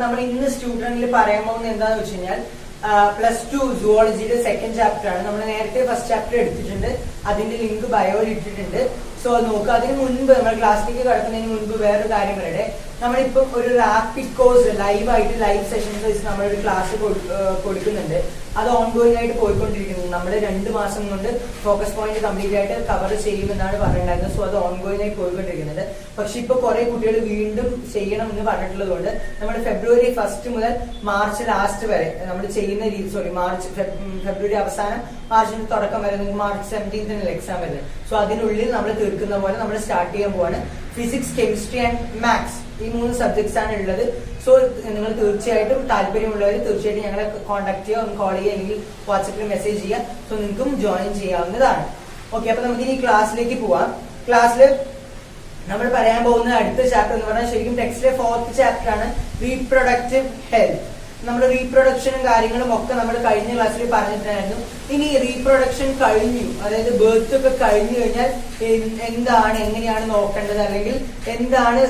നമ്മൾ ഇന്ന് സ്റ്റുഡന്റിൽ പറയാൻ പോകുന്നത് എന്താണെന്ന് വെച്ച് കഴിഞ്ഞാൽ +2 സുവോളജിയുടെ സെക്കൻഡ് ചാപ്റ്റർ ആണ്. നമ്മൾ നേരത്തെ ഫസ്റ്റ് ചാപ്റ്റർ എടുത്തിട്ടുണ്ട്, അതിന്റെ ലിങ്ക് ബയോയിൽ ഇട്ടിട്ടുണ്ട്. സോ നോക്കുക. അതിന് മുൻപ് നമ്മൾ ക്ലാസ്സിലേക്ക് കടക്കുന്നതിന് മുൻപ് വേറൊരു കാര്യം പറയട്ടെ. നമ്മളിപ്പം ഒരു റാപ്പിഡ് കോഴ്സ് ലൈവ് സെഷൻസ് വെച്ച് നമ്മളൊരു ക്ലാസ് കൊടുക്കുന്നുണ്ട്. അത് ഓൺഗോയിങ് ആയിട്ട് പോയിക്കൊണ്ടിരിക്കുന്നു. നമ്മൾ 2 മാസം കൊണ്ട് ഫോക്കസ് പോയിന്റ് കംപ്ലീറ്റ് ആയിട്ട് കവർ ചെയ്യുമെന്നാണ് പറഞ്ഞിട്ടുണ്ടായിരുന്നത്. സോ അത് ഓൺഗോയിങ് ആയി പോയിക്കൊണ്ടിരിക്കുന്നുണ്ട്. പക്ഷെ ഇപ്പൊ കുറെ കുട്ടികൾ വീണ്ടും ചെയ്യണം എന്ന് പറഞ്ഞിട്ടുള്ളത് കൊണ്ട് നമ്മൾ ഫെബ്രുവരി 1 മുതൽ മാർച്ച് ലാസ്റ്റ് വരെ നമ്മൾ ചെയ്യുന്ന രീതി, ഫെബ്രുവരി അവസാനം മാർച്ചിന്റെ തുടക്കം വരെ, മാർച്ച് 17 എക്സാം വരുന്നത്. സോ അതിനുള്ളിൽ നമ്മൾ തീർക്കുന്ന പോലെ നമ്മൾ സ്റ്റാർട്ട് ചെയ്യാൻ പോവാണ്. ഫിസിക്സ്, കെമിസ്ട്രി ആൻഡ് മാത്സ് ഈ 3 സബ്ജക്ട്സ് ആണ് ഉള്ളത്. സോ നിങ്ങൾ തീർച്ചയായിട്ടും താല്പര്യമുള്ളവർ തീർച്ചയായിട്ടും ഞങ്ങളെ കോൺടാക്ട് ചെയ്യുക, ഒന്ന് കോൾ ചെയ്യുക, അല്ലെങ്കിൽ വാട്സപ്പിൽ മെസ്സേജ് ചെയ്യുക. സോ നിങ്ങൾക്കും ജോയിൻ ചെയ്യാവുന്നതാണ്. ഓക്കെ, അപ്പൊ നമുക്ക് ഇനി ക്ലാസ്സിലേക്ക് പോവാം. ക്ലാസ്സിൽ നമ്മൾ പറയാൻ പോകുന്ന അടുത്ത ചാപ്റ്റർ എന്ന് പറഞ്ഞാൽ ശരിക്കും ടെക്സ്റ്റിലെ 4th ചാപ്റ്റർ ആണ്, റീപ്രൊഡക്റ്റീവ് ഹെൽത്ത്. നമ്മുടെ റീപ്രൊഡക്ഷനും കാര്യങ്ങളും ഒക്കെ നമ്മൾ കഴിഞ്ഞ ക്ലാസ്സിൽ പറഞ്ഞിട്ടുണ്ടായിരുന്നു. ഇനി റീപ്രൊഡക്ഷൻ കഴിഞ്ഞു, അതായത് ബർത്ത് ഒക്കെ കഴിഞ്ഞു കഴിഞ്ഞാൽ എന്താണ്, എങ്ങനെയാണ് നോക്കേണ്ടത്, അല്ലെങ്കിൽ എന്താണ്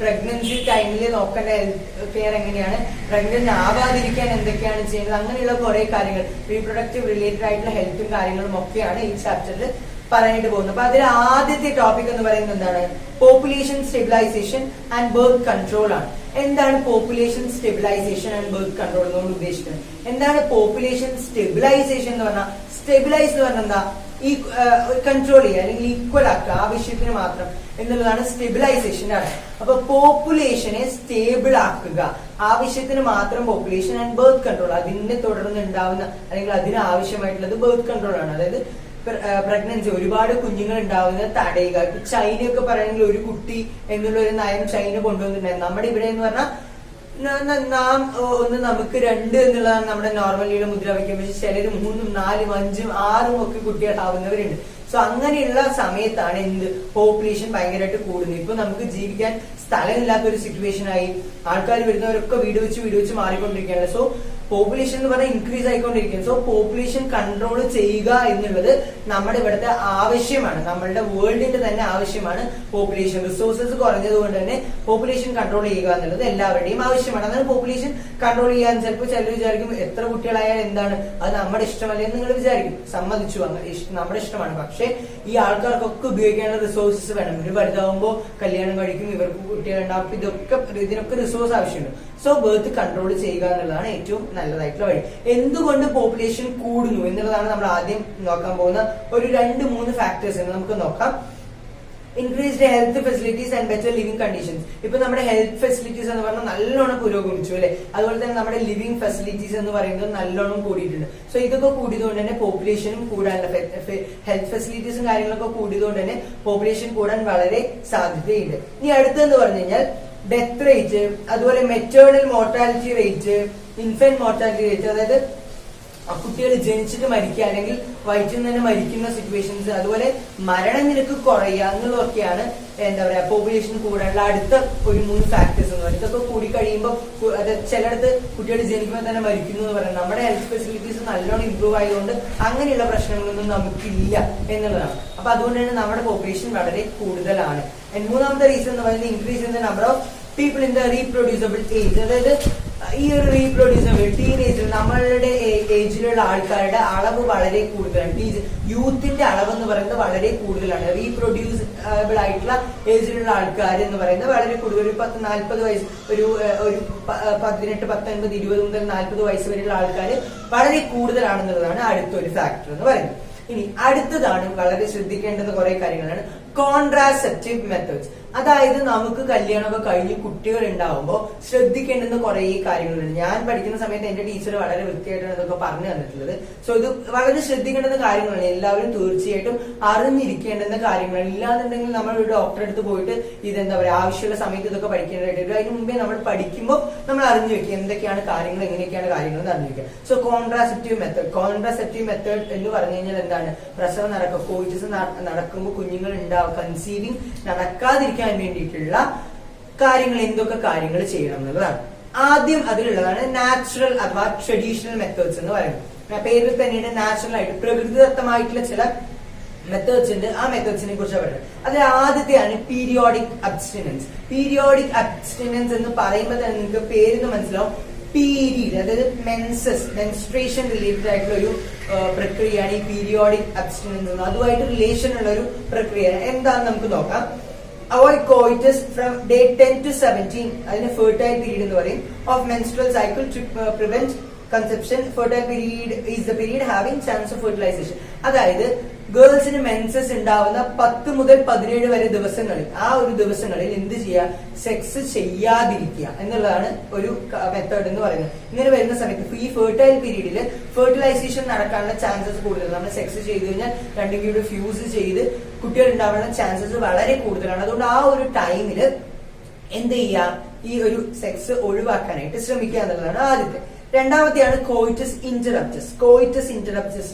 പ്രഗ്നൻസി ടൈമിൽ നോക്കേണ്ട ഹെൽത്ത് കെയർ എങ്ങനെയാണ്, പ്രഗ്നന്റ് ആവാതിരിക്കാൻ എന്തൊക്കെയാണ് ചെയ്യുന്നത്, അങ്ങനെയുള്ള കുറെ കാര്യങ്ങൾ റീപ്രൊഡക്റ്റീവ് റിലേറ്റഡ് ആയിട്ടുള്ള ഹെൽത്തും കാര്യങ്ങളും ഒക്കെയാണ് ഈ ചാപ്റ്ററിൽ പറയാനായിട്ട് പോകുന്നത്. അപ്പൊ അതിൽ ആദ്യത്തെ ടോപ്പിക് എന്ന് പറയുന്നത് എന്താണ്? Population stabilization and birth control ആണ്. എന്താണ് population stabilization and birth control എന്ന് ഉദ്ദേശിക്കുന്നത്? എന്താണ് പോപ്പുലേഷൻ സ്റ്റെബിലൈസേഷൻ എന്ന് പറഞ്ഞാൽ? സ്റ്റെബിലൈസ് എന്ന് പറഞ്ഞാൽ എന്താ? ഈ കൺട്രോൾ ചെയ്യുക അല്ലെങ്കിൽ ഈക്വൽ ആക്കുക, ആവശ്യത്തിന് മാത്രം എന്നുള്ളതാണ് സ്റ്റെബിലൈസേഷൻ ആണ്. അപ്പൊ പോപ്പുലേഷനെ സ്റ്റേബിൾ ആക്കുക, ആവശ്യത്തിന് മാത്രം പോപ്പുലേഷൻ ആൻഡ് ബർത്ത് കൺട്രോൾ, അതിനെ തുടർന്ന് ഉണ്ടാവുന്ന അല്ലെങ്കിൽ അതിന് ആവശ്യമായിട്ടുള്ളത് ബർത്ത് കൺട്രോൾ ആണ്. അതായത് പ്രഗ്നൻസി, ഒരുപാട് കുഞ്ഞുങ്ങൾ ഉണ്ടാവുന്നത് തടയുക. ഇപ്പൊ ചൈനയൊക്കെ പറയുകയാണെങ്കിൽ ഒരു കുട്ടി എന്നുള്ള ഒരു നയം ചൈന കൊണ്ടുവന്നിട്ടുണ്ടായിരുന്നു. നമ്മുടെ ഇവിടെ എന്ന് പറഞ്ഞാൽ നാം ഒന്ന് നമുക്ക് 2 എന്നുള്ളതാണ് നമ്മുടെ നോർമലിയുടെ മുദ്രാവാക്യം. പക്ഷെ ചിലര് 3, 4, 5, 6 ഒക്കെ കുട്ടികളാവുന്നവരുണ്ട്. സോ അങ്ങനെയുള്ള സമയത്താണ് എന്ത് പോപ്പുലേഷൻ ഭയങ്കരമായിട്ട് കൂടുന്നത്. ഇപ്പൊ നമുക്ക് ജീവിക്കാൻ സ്ഥലമില്ലാത്തൊരു സിറ്റുവേഷൻ ആയി, ആൾക്കാർ വരുന്നവരൊക്കെ വീട് വെച്ച് മാറിക്കൊണ്ടിരിക്കുകയാണ്. സോ പോപ്പുലേഷൻ എന്ന് പറഞ്ഞാൽ ഇൻക്രീസ് ആയിക്കൊണ്ടിരിക്കുകയാണ്. സോ പോപ്പുലേഷൻ കൺട്രോൾ ചെയ്യുക എന്നുള്ളത് നമ്മുടെ ഇവിടുത്തെ ആവശ്യമാണ്, നമ്മളുടെ വേൾഡിന്റെ തന്നെ ആവശ്യമാണ്. പോപ്പുലേഷൻ റിസോഴ്സസ് കുറഞ്ഞത് കൊണ്ട് തന്നെ പോപ്പുലേഷൻ കൺട്രോൾ ചെയ്യുക എന്നുള്ളത് എല്ലാവരുടെയും ആവശ്യമാണ്. അതാണ് പോപ്പുലേഷൻ കൺട്രോൾ ചെയ്യാൻ ചിലപ്പോൾ ചിലർ വിചാരിക്കും എത്ര കുട്ടികളായാൽ എന്താണ്, അത് നമ്മുടെ ഇഷ്ടമല്ലേ എന്ന് നിങ്ങൾ വിചാരിക്കും. സമ്മതിച്ചു, നമ്മുടെ ഇഷ്ടമാണ്. പക്ഷെ ഈ ആൾക്കാർക്കൊക്കെ ഉപയോഗിക്കാനുള്ള റിസോഴ്സസ് വേണം. ഇവർ വലുതാവുമ്പോൾ കല്യാണം കഴിക്കും, ഇവർക്ക് കുട്ടികളുണ്ടാവും, ഇതിനൊക്കെ റിസോഴ്സ് ആവശ്യമുണ്ട്. സോ ബർത്ത് കൺട്രോൾ ചെയ്യുക എന്നുള്ളതാണ് ഏറ്റവും നല്ലതായിട്ടുള്ള വഴി. എന്തുകൊണ്ട് പോപ്പുലേഷൻ കൂടുന്നു എന്നുള്ളതാണ് നമ്മൾ ആദ്യം നോക്കാൻ പോകുന്ന ഒരു 2-3 ഫാക്ടേഴ്സ് എന്ന് നമുക്ക് നോക്കാം. Increased health facilities and better living conditions. ഇപ്പൊ നമ്മുടെ ഹെൽത്ത് ഫെസിലിറ്റീസ് എന്ന് പറഞ്ഞാൽ നല്ലോണം പുരോഗമിച്ചു അല്ലെ. അതുപോലെ തന്നെ നമ്മുടെ ലിവിംഗ് ഫെസിലിറ്റീസ് എന്ന് പറയുന്നത് നല്ലോണം കൂടിയിട്ടുണ്ട്. സോ ഇതൊക്കെ കൂടിയതുകൊണ്ട് തന്നെ പോപ്പുലേഷനും കൂടാനുള്ള ഹെൽത്ത് ഫെസിലിറ്റീസും കാര്യങ്ങളൊക്കെ കൂടിയതുകൊണ്ട് തന്നെ പോപ്പുലേഷൻ കൂടാൻ വളരെ സാധ്യതയുണ്ട്. ഇനി അടുത്തെന്ന് പറഞ്ഞു കഴിഞ്ഞാൽ ഡെത്ത് റേറ്റ്, അതുപോലെ maternal mortality rate, infant mortality rate, അതായത് കുട്ടികൾ ജനിച്ചിട്ട് മരിക്കുക അല്ലെങ്കിൽ വയറ്റിൽ നിന്ന് തന്നെ മരിക്കുന്ന സിറ്റുവേഷൻസ്, അതുപോലെ മരണനിരക്ക് കുറയുക എന്നുള്ളതൊക്കെയാണ് എന്താ പറയാ പോപ്പുലേഷൻ കൂടാനുള്ള അടുത്ത ഒരു 3 ഫാക്ടേഴ്സ് എന്ന് പറയുന്നത്. ഇതൊക്കെ കൂടി കഴിയുമ്പോൾ ചിലയിടത്ത് കുട്ടികൾ ജനിക്കുമ്പോൾ തന്നെ മരിക്കുന്നു എന്ന് പറയുന്നത് നമ്മുടെ ഹെൽത്ത് ഫെസിലിറ്റീസ് നല്ലോണം ഇമ്പ്രൂവ് ആയതുകൊണ്ട് അങ്ങനെയുള്ള പ്രശ്നങ്ങളൊന്നും നമുക്കില്ല എന്നുള്ളതാണ്. അപ്പൊ അതുകൊണ്ട് തന്നെ നമ്മുടെ പോപ്പുലേഷൻ വളരെ കൂടുതലാണ്. മൂന്നാമത്തെ റീസൺ എന്ന് പറയുന്നത് increase in the number of people in the reproducible age. അതായത് ഈ ഒരു റീപ്രൊഡ്യൂസബിൾ ടീനേജിൽ നമ്മളുടെ ഏജിലുള്ള ആൾക്കാരുടെ അളവ് വളരെ കൂടുതലാണ്. യൂത്തിന്റെ അളവ് എന്ന് പറയുന്നത് വളരെ കൂടുതലാണ്. റീപ്രൊഡ്യൂസബിൾ ആയിട്ടുള്ള ഏജിലുള്ള ആൾക്കാർ എന്ന് പറയുന്നത് വളരെ കൂടുതൽ. ഒരു 40 വയസ്സ്, ഒരു 18, 19, 20 മുതൽ 40 വയസ്സ് വരെയുള്ള ആൾക്കാർ വളരെ കൂടുതലാണെന്നുള്ളതാണ് അടുത്തൊരു ഫാക്ടർ എന്ന് പറയുന്നത്. ഇനി അടുത്തതാണ് വളരെ ശ്രദ്ധിക്കേണ്ടുന്ന കുറെ കാര്യങ്ങളാണ് കോൺട്രാസെപ്റ്റീവ് മെത്തേഡ്സ്. അതായത് നമുക്ക് കല്യാണമൊക്കെ കഴിഞ്ഞ് കുട്ടികൾ ഉണ്ടാവുമ്പോൾ ശ്രദ്ധിക്കേണ്ടുന്ന കുറെ കാര്യങ്ങളുണ്ട്. ഞാൻ പഠിക്കുന്ന സമയത്ത് എന്റെ ടീച്ചർ വളരെ വൃത്തിയായിട്ടാണ് ഇതൊക്കെ പറഞ്ഞു തന്നിട്ടുള്ളത്. സോ ഇത് വളരെ ശ്രദ്ധിക്കേണ്ടുന്ന കാര്യങ്ങളാണ്, എല്ലാവരും തീർച്ചയായിട്ടും അറിഞ്ഞിരിക്കേണ്ടുന്ന കാര്യങ്ങളാണ്. ഇല്ലാന്നുണ്ടെങ്കിൽ നമ്മൾ ഒരു ഡോക്ടറെ അടുത്ത് പോയിട്ട് ഇതെന്താ പറയാ ആവശ്യമുള്ള സമയത്ത് ഇതൊക്കെ പഠിക്കേണ്ടതായിട്ട് അതിന് മുമ്പേ നമ്മൾ പഠിക്കുമ്പോൾ നമ്മൾ അറിഞ്ഞു വെക്കുക എന്തൊക്കെയാണ് കാര്യങ്ങൾ, എങ്ങനെയൊക്കെയാണ് കാര്യങ്ങൾ എന്ന് അറിഞ്ഞു വെക്കുക. സോ കോൺട്രാസെപ്റ്റീവ് മെത്തേഡ് എന്ന് പറഞ്ഞു കഴിഞ്ഞാൽ എന്താണ്? പ്രസവം നടക്കുക, കോയിറ്റസ് നടക്കുമ്പോൾ കുഞ്ഞുങ്ങൾ കൺസീവിങ് നടക്കാതിരിക്കാൻ വേണ്ടിയിട്ടുള്ള കാര്യങ്ങൾ, എന്തൊക്കെ കാര്യങ്ങൾ ചെയ്യണം എന്നുള്ളതാണ്. ആദ്യം അതിലുള്ളതാണ് നാച്ചുറൽ അഥവാ ട്രഡീഷണൽ മെത്തേഡ്സ് എന്ന് പറയുന്നത്. പേരിൽ തന്നെയാണ് നാച്ചുറൽ ആയിട്ട് പ്രകൃതിദത്തമായിട്ടുള്ള ചില മെത്തേഡ്സ് ഉണ്ട്. ആ മെത്തേഡ്സിനെ കുറിച്ച് പറയുന്നത്. അതിൽ ആദ്യത്തെയാണ് പീരിയോഡിക് അബ്സ്റ്റിനൻസ്. പീരിയോഡിക് അബ്സ്റ്റിനൻസ് എന്ന് പറയുമ്പോൾ തന്നെ നിങ്ങൾക്ക് പേരിന്ന് മനസ്സിലാവും, പീരീഡ്, അതായത് മെൻസ്ട്രേഷൻ റിലേറ്റഡ് ആയിട്ടുള്ള ഒരു പ്രക്രിയയാണ് ഈ പീരിയോഡിക് അബ്സ്റ്റിനൻസ് എന്ന്. അതുമായിട്ട് റിലേഷൻ ഉള്ള ഒരു പ്രക്രിയയാണ്. എന്താണെന്ന് നമുക്ക് നോക്കാം. Avoid coitus from day 10 to 17, അതിന് ഫെർട്ടൈൽ പീരീഡ് എന്ന് പറയും, of menstrual cycle to prevent conception. Fertile period is the period having chance of fertilization. അതായത് ഗേൾസിന് മെൻസസ് ഉണ്ടാവുന്ന 10 മുതൽ 17 വരെ ദിവസങ്ങളിൽ, ആ ഒരു ദിവസങ്ങളിൽ എന്ത് ചെയ്യുക, സെക്സ് ചെയ്യാതിരിക്കുക എന്നുള്ളതാണ് ഒരു മെത്തേഡ് എന്ന് പറയുന്നത്. ഇങ്ങനെ വരുന്ന സമയത്ത് ഈ ഫെർട്ടൈൽ പീരീഡിൽ ഫെർട്ടിലൈസേഷൻ നടക്കാനുള്ള ചാൻസസ് കൂടുതലാണ്. നമ്മൾ സെക്സ് ചെയ്ത് കഴിഞ്ഞാൽ രണ്ടും കൂടി ഫ്യൂസ് ചെയ്ത് കുട്ടികൾ ഉണ്ടാവാനുള്ള ചാൻസസ് വളരെ കൂടുതലാണ്. അതുകൊണ്ട് ആ ഒരു ടൈമില് എന്ത് ചെയ്യുക, ഈ ഒരു സെക്സ് ഒഴിവാക്കാനായിട്ട് ശ്രമിക്കുക എന്നുള്ളതാണ് ആദ്യത്തെ. രണ്ടാമത്തെയാണ് കോയിറ്റസ് ഇന്ററപ്റ്റസ്. കോയിറ്റസ് ഇന്ററപ്റ്റസ്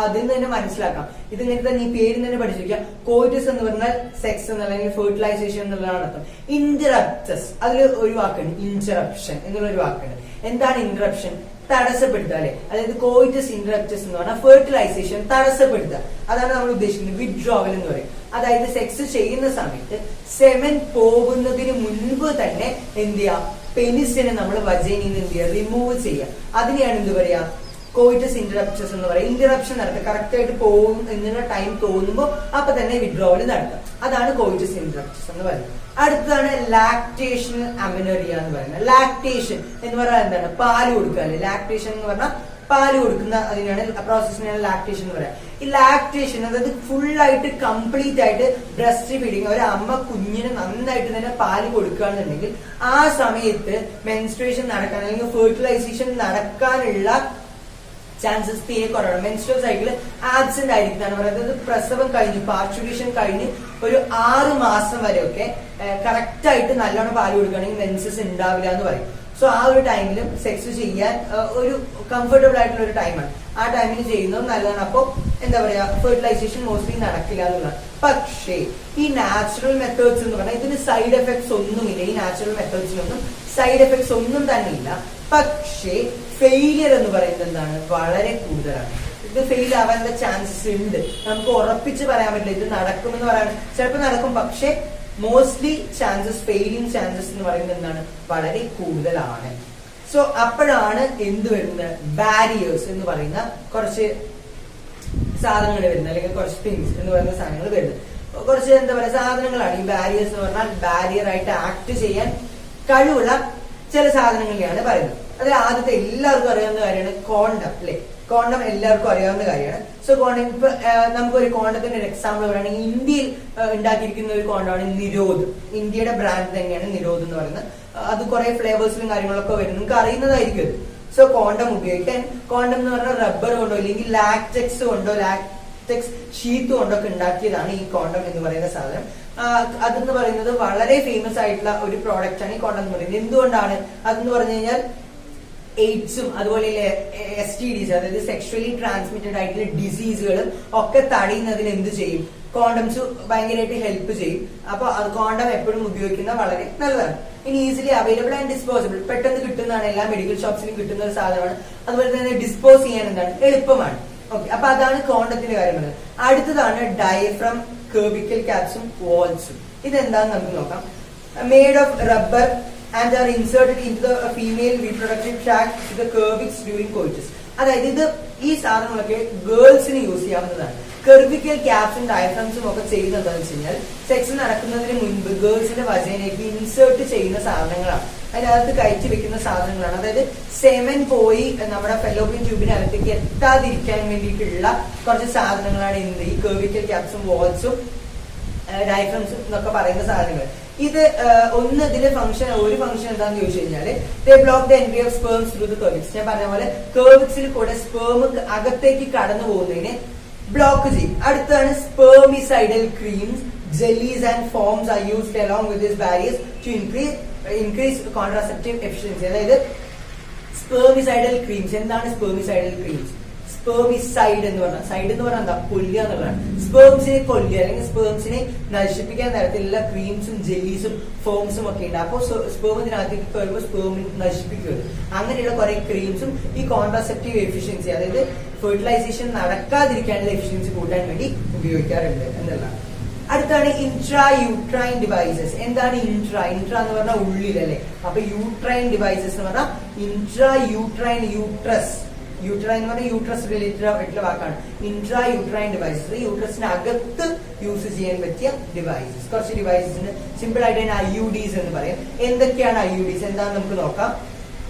അതിൽ നിന്ന് തന്നെ മനസ്സിലാക്കാം. ഇതിങ്ങനെ തന്നെ ഈ പേരിൽ തന്നെ പഠിച്ചിരിക്കുക. കോയിറ്റസ് എന്ന് പറഞ്ഞാൽ സെക്സ് എന്നുള്ള അല്ലെങ്കിൽ ഫെർട്ടിലൈസേഷൻ എന്നുള്ളതാണ് അർത്ഥം. ഇന്ററപ്റ്റസ് അതിൽ ഒരു വാക്കുണ്ട്, ഇന്ററപ്ഷൻ എന്നുള്ള ഒരു വാക്കുണ്ട്. എന്താണ് ഇന്ററപ്ഷൻ? തടസ്സപ്പെടുത്തുക അല്ലെ. അതായത് കോയിറ്റസ് ഇന്ററപ്റ്റസ് എന്ന് പറഞ്ഞാൽ ഫെർട്ടിലൈസേഷൻ തടസ്സപ്പെടുത്തുക. അതാണ് നമ്മൾ ഉദ്ദേശിക്കുന്നത് വിഡ്രോവൽ എന്ന് പറയും. അതായത് സെക്സ് ചെയ്യുന്ന സമയത്ത് സെമൻ പോകുന്നതിന് മുൻപ് തന്നെ എന്ത് ചെയ്യാം, പെനിസിനെ നമ്മൾ വജൈനിൽ നിന്ന് എന്ത് ചെയ്യുക, റിമൂവ് ചെയ്യുക. അതിനെയാണ് എന്ത് പറയാ, കോയിറ്റസ് ഇന്ററപ്റ്റസ് എന്ന് പറയാം. ഇന്ററപ്ഷൻ നടത്തുക, കറക്റ്റ് ആയിട്ട് പോകും എന്നുള്ള ടൈം തോന്നുമ്പോൾ അപ്പൊ തന്നെ വിഡ്രോവൽ നടത്തുക. അതാണ് കോയിറ്റസ് ഇന്ററപ്റ്റസ് എന്ന് പറയുന്നത്. അടുത്തതാണ് ലാക്ടേഷൻ അമിനോറിയ എന്ന് പറയുന്നത്. ലാക്ടേഷൻ എന്ന് പറഞ്ഞാൽ എന്താണ്, പാല് കൊടുക്കുക അല്ലെ. ലാക്ടേഷൻ എന്ന് പറഞ്ഞാൽ പാല് കൊടുക്കുന്ന അതിനാണ് പ്രോസസ്സിനാണ് ലാക്ടേഷൻ എന്ന് പറയാം. ഈ ലാക്ടേഷൻ അതായത് ഫുൾ ആയിട്ട് കംപ്ലീറ്റ് ആയിട്ട് ബ്രസ്റ്റ് ഫീഡിങ്, ഒരു അമ്മ കുഞ്ഞിന് നന്നായിട്ട് തന്നെ പാല് കൊടുക്കുകയാണെന്നുണ്ടെങ്കിൽ ആ സമയത്ത് മെൻസ്ട്രേഷൻ നടക്കാൻ അല്ലെങ്കിൽ ഫെർട്ടിലൈസേഷൻ നടക്കാനുള്ള ചാൻസസ് തീരെ കുറവാണ്. മെൻസ്ട്രൽ സൈക്കിൾ ആബ്സെന്റ് ആയിരിക്കുന്നതാണ് പറയുന്നത്. പ്രസവം കഴിഞ്ഞ് പാർച്യുലേഷൻ കഴിഞ്ഞ് ഒരു 6 മാസം വരെയൊക്കെ കറക്റ്റ് ആയിട്ട് നല്ലോണം പാല് കൊടുക്കുകയാണെങ്കിൽ മെൻസസ് ഉണ്ടാവില്ല എന്ന് പറയും. സോ ആ ഒരു ടൈമിലും സെക്സ് ചെയ്യാൻ ഒരു കംഫർട്ടബിൾ ആയിട്ടുള്ള ഒരു ടൈമാണ്. ആ ടൈമിൽ ചെയ്യുന്നത് നല്ലതാണ്. അപ്പോൾ എന്താ പറയാ, ഫെർട്ടിലൈസേഷൻ മോസ്റ്റ്ലി നടക്കില്ല എന്നുള്ളതാണ്. പക്ഷേ ഈ നാച്ചുറൽ മെത്തേഡ്സ് എന്ന് പറഞ്ഞാൽ ഇതിന് സൈഡ് എഫക്ട്സ് ഒന്നുമില്ല. ഈ നാച്ചുറൽ മെത്തേഡ്സിനൊന്നും സൈഡ് എഫക്ട്സ് ഒന്നും തന്നെ ഇല്ല. പക്ഷേ ഫെയിലിയർ എന്ന് പറയുന്നത് എന്താണ്, വളരെ കൂടുതലാണ്. ഇത് ഫെയിൽ ആവാനുള്ള ചാൻസസ് ഉണ്ട്. നമുക്ക് ഉറപ്പിച്ച് പറയാൻ പറ്റില്ല ഇത് നടക്കുമെന്ന് പറയാൻ. ചിലപ്പോൾ നടക്കും, പക്ഷെ മോസ്റ്റ്ലി ചാൻസസ്, ഫെയിലിംഗ് ചാൻസസ് എന്ന് പറയുന്നത് എന്താണ്, വളരെ കൂടുതലാണ്. സോ അപ്പോഴാണ് എന്ത് വരുന്നത്, ബാരിയേഴ്സ് എന്ന് പറയുന്ന കുറച്ച് സാധനങ്ങൾ വരുന്നത്, അല്ലെങ്കിൽ കുറച്ച് തിങ്സ് എന്ന് പറയുന്ന സാധനങ്ങൾ വരുന്നത്. കുറച്ച് എന്താ പറയുക സാധനങ്ങളാണ് ഈ ബാരിയേഴ്സ് എന്ന് പറഞ്ഞാൽ. ബാരിയർ ആയിട്ട് ആക്ട് ചെയ്യാൻ കഴിവുള്ള ചില സാധനങ്ങളെയാണ് പറയുന്നത്. അതിൽ ആദ്യത്തെ എല്ലാവർക്കും അറിയാവുന്ന കാര്യമാണ് കോണ്ടം അല്ലെ. കോണ്ടം എല്ലാവർക്കും അറിയാവുന്ന കാര്യമാണ്. സോ കോണ്ടം ഇപ്പൊ നമുക്കൊരു കോണ്ടത്തിന്റെ ഒരു എക്സാമ്പിൾ പറയുകയാണെങ്കിൽ ഇന്ത്യയിൽ ഉണ്ടാക്കിയിരിക്കുന്ന ഒരു കോണ്ടമാണ് നിരോധ്. ഇന്ത്യയുടെ ബ്രാൻഡ് തന്നെയാണ് നിരോധ് എന്ന് പറയുന്നത്. അത് കുറെ ഫ്ലേവേഴ്സിലും കാര്യങ്ങളൊക്കെ വരും, നിങ്ങൾക്ക് അറിയുന്നതായിരിക്കും അത്. സോ കോണ്ടം ഉപയോഗിക്കാൻ, കോണ്ടം എന്ന് പറഞ്ഞാൽ റബ്ബർ കൊണ്ടോ അല്ലെങ്കിൽ ലാക്ടെക്സ് കൊണ്ടോ ലാക്ടെക്സ് ഷീറ്റ് കൊണ്ടൊക്കെ ഉണ്ടാക്കിയതാണ് ഈ കോണ്ടം എന്ന് പറയുന്ന സാധനം. അതെന്ന് പറയുന്നത് വളരെ ഫേമസ് ആയിട്ടുള്ള ഒരു പ്രോഡക്റ്റ് ആണ് ഈ കോണ്ടം എന്ന് പറയുന്നത്. എന്തുകൊണ്ടാണ് അതെന്ന് പറഞ്ഞു കഴിഞ്ഞാൽ എയ്ഡ്സും അതുപോലെ STDs അതായത് സെക്ഷുവലി ട്രാൻസ്മിറ്റഡ് ആയിട്ടുള്ള ഡിസീസുകളും ഒക്കെ തടയുന്നതിന് എന്ത് ചെയ്യും, കോണ്ടംസ് ഭയങ്കരമായിട്ട് ഹെൽപ്പ് ചെയ്യും. അപ്പൊ അത് കോണ്ടം എപ്പോഴും ഉപയോഗിക്കുന്നത് വളരെ നല്ലതാണ്. ഇനി ഈസിലി അവൈലബിൾ ആൻഡ് ഡിസ്പോസിബിൾ, പെട്ടെന്ന് കിട്ടുന്നതാണ്, എല്ലാ മെഡിക്കൽ ഷോപ്സിലും കിട്ടുന്ന ഒരു സാധനമാണ്. അതുപോലെ തന്നെ ഡിസ്പോസ് ചെയ്യാൻ എന്താണ് എളുപ്പമാണ്. ഓക്കെ, അപ്പൊ അതാണ് കോണ്ടത്തിന്റെ കാര്യം പറയുന്നത്. അടുത്തതാണ് ഡയഫ്രം, കെർവിക്കൽ ക്യാപ്സും വാൾസും. ഇതെന്താന്ന് നമുക്ക് നോക്കാം. Made of rubber and are inserted into the female reproductive tract to the cervix during coitus. അതായത് ഇത് ഈ സാധനങ്ങളൊക്കെ ഗേൾസിന് യൂസ് ചെയ്യാവുന്നതാണ്. കെർവിക്കൽ ക്യാപ്സും ഡയഫ്രംസും ഒക്കെ ചെയ്യുന്നത് എന്താണെന്ന് വെച്ച് കഴിഞ്ഞാൽ സെക്സ് നടക്കുന്നതിന് മുൻപ് ഗേൾസിന്റെ വജൈനയ്ക്ക് ഇൻസേർട്ട് ചെയ്യുന്ന സാധനങ്ങളാണ്. അതിനകത്ത് കയറ്റി വെക്കുന്ന സാധനങ്ങളാണ്. അതായത് സെമൻ പോയി നമ്മുടെ ഫെലോപ്പിയൻ ട്യൂബിനകത്തേക്ക് എത്താതിരിക്കാൻ വേണ്ടിയിട്ടുള്ള കുറച്ച് സാധനങ്ങളാണ് എന്ത് ഈ കെർവിക്കൽ ക്യാപ്സും വാൾസും ഡയഫ്രംസും എന്നൊക്കെ പറയുന്ന സാധനങ്ങൾ. ഇത് ഇതിലെ ഒരു ഫംഗ്ഷൻ എന്താണെന്ന് ചോദിച്ചു കഴിഞ്ഞാല് they block the entry of sperms through the cervix. ഞാൻ പറഞ്ഞ പോലെ കെർവിക്സിൽ കൂടെ സ്പേം അകത്തേക്ക് കടന്നു പോകുന്നതിനെ ബ്ലോക്ക് ചെയ്യും. അടുത്താണ് spermicidal creams, jellies and foams are used along with this barriers to increase contraceptive efficiency. അതായത് സ്പെർമിസൈഡൽ ക്രീംസ്. എന്താണ് സ്പെർമിസൈഡൽ ക്രീംസ്? സ്പെർമിസൈഡ് എന്ന് പറഞ്ഞാൽ, സൈഡ് എന്ന് പറഞ്ഞാൽ എന്താ, കൊല്ലുക എന്നുള്ളതാണ്. സ്പേംസിനെ കൊല്ലുക അല്ലെങ്കിൽ സ്പേംസിനെ നശിപ്പിക്കാൻ തരത്തിലുള്ള ക്രീംസും ജെല്ലീസും ഫോംസും ഒക്കെ ഉണ്ട്. അപ്പോൾ സ്പേം ഇതിനകത്തേക്ക് കയറുമ്പോൾ സ്പേമിന് നശിപ്പിക്കുക. അങ്ങനെയുള്ള കുറെ ക്രീംസും ഈ കോൺട്രാസെപ്റ്റീവ് എഫിഷ്യൻസി, അതായത് ഫെർട്ടിലൈസേഷൻ നടക്കാതിരിക്കാനുള്ള എഫിഷ്യൻസി കൂട്ടാൻ വേണ്ടി ഉപയോഗിക്കാറുണ്ട് എന്നുള്ളതാണ്. അടുത്താണ് ഇൻട്രാ യൂട്രൈൻ ഡിവൈസസ്. എന്താണ് ഇൻട്രാ എന്ന് പറഞ്ഞാൽ ഉള്ളിൽ അല്ലെ. അപ്പൊ യൂട്രൈൻ ഡിവൈസസ് എന്ന് പറഞ്ഞാൽ ഇൻട്രാ യൂട്രൈൻ, യൂട്രൈൻ എന്ന് പറഞ്ഞാൽ യൂട്രസ് റിലേറ്റഡ് ആയിട്ടുള്ള വാക്കാണ്. ഇൻട്രാ യൂട്രൈൻ ഡിവൈസസ്, യൂട്രസിന് അകത്ത് യൂസ് ചെയ്യാൻ പറ്റിയ ഡിവൈസസ്. കുറച്ച് ഡിവൈസസിന് സിമ്പിൾ ആയിട്ട് തന്നെ IUDs എന്ന് പറയാം. എന്തൊക്കെയാണ് IUDs എന്താണെന്ന് നമുക്ക് നോക്കാം.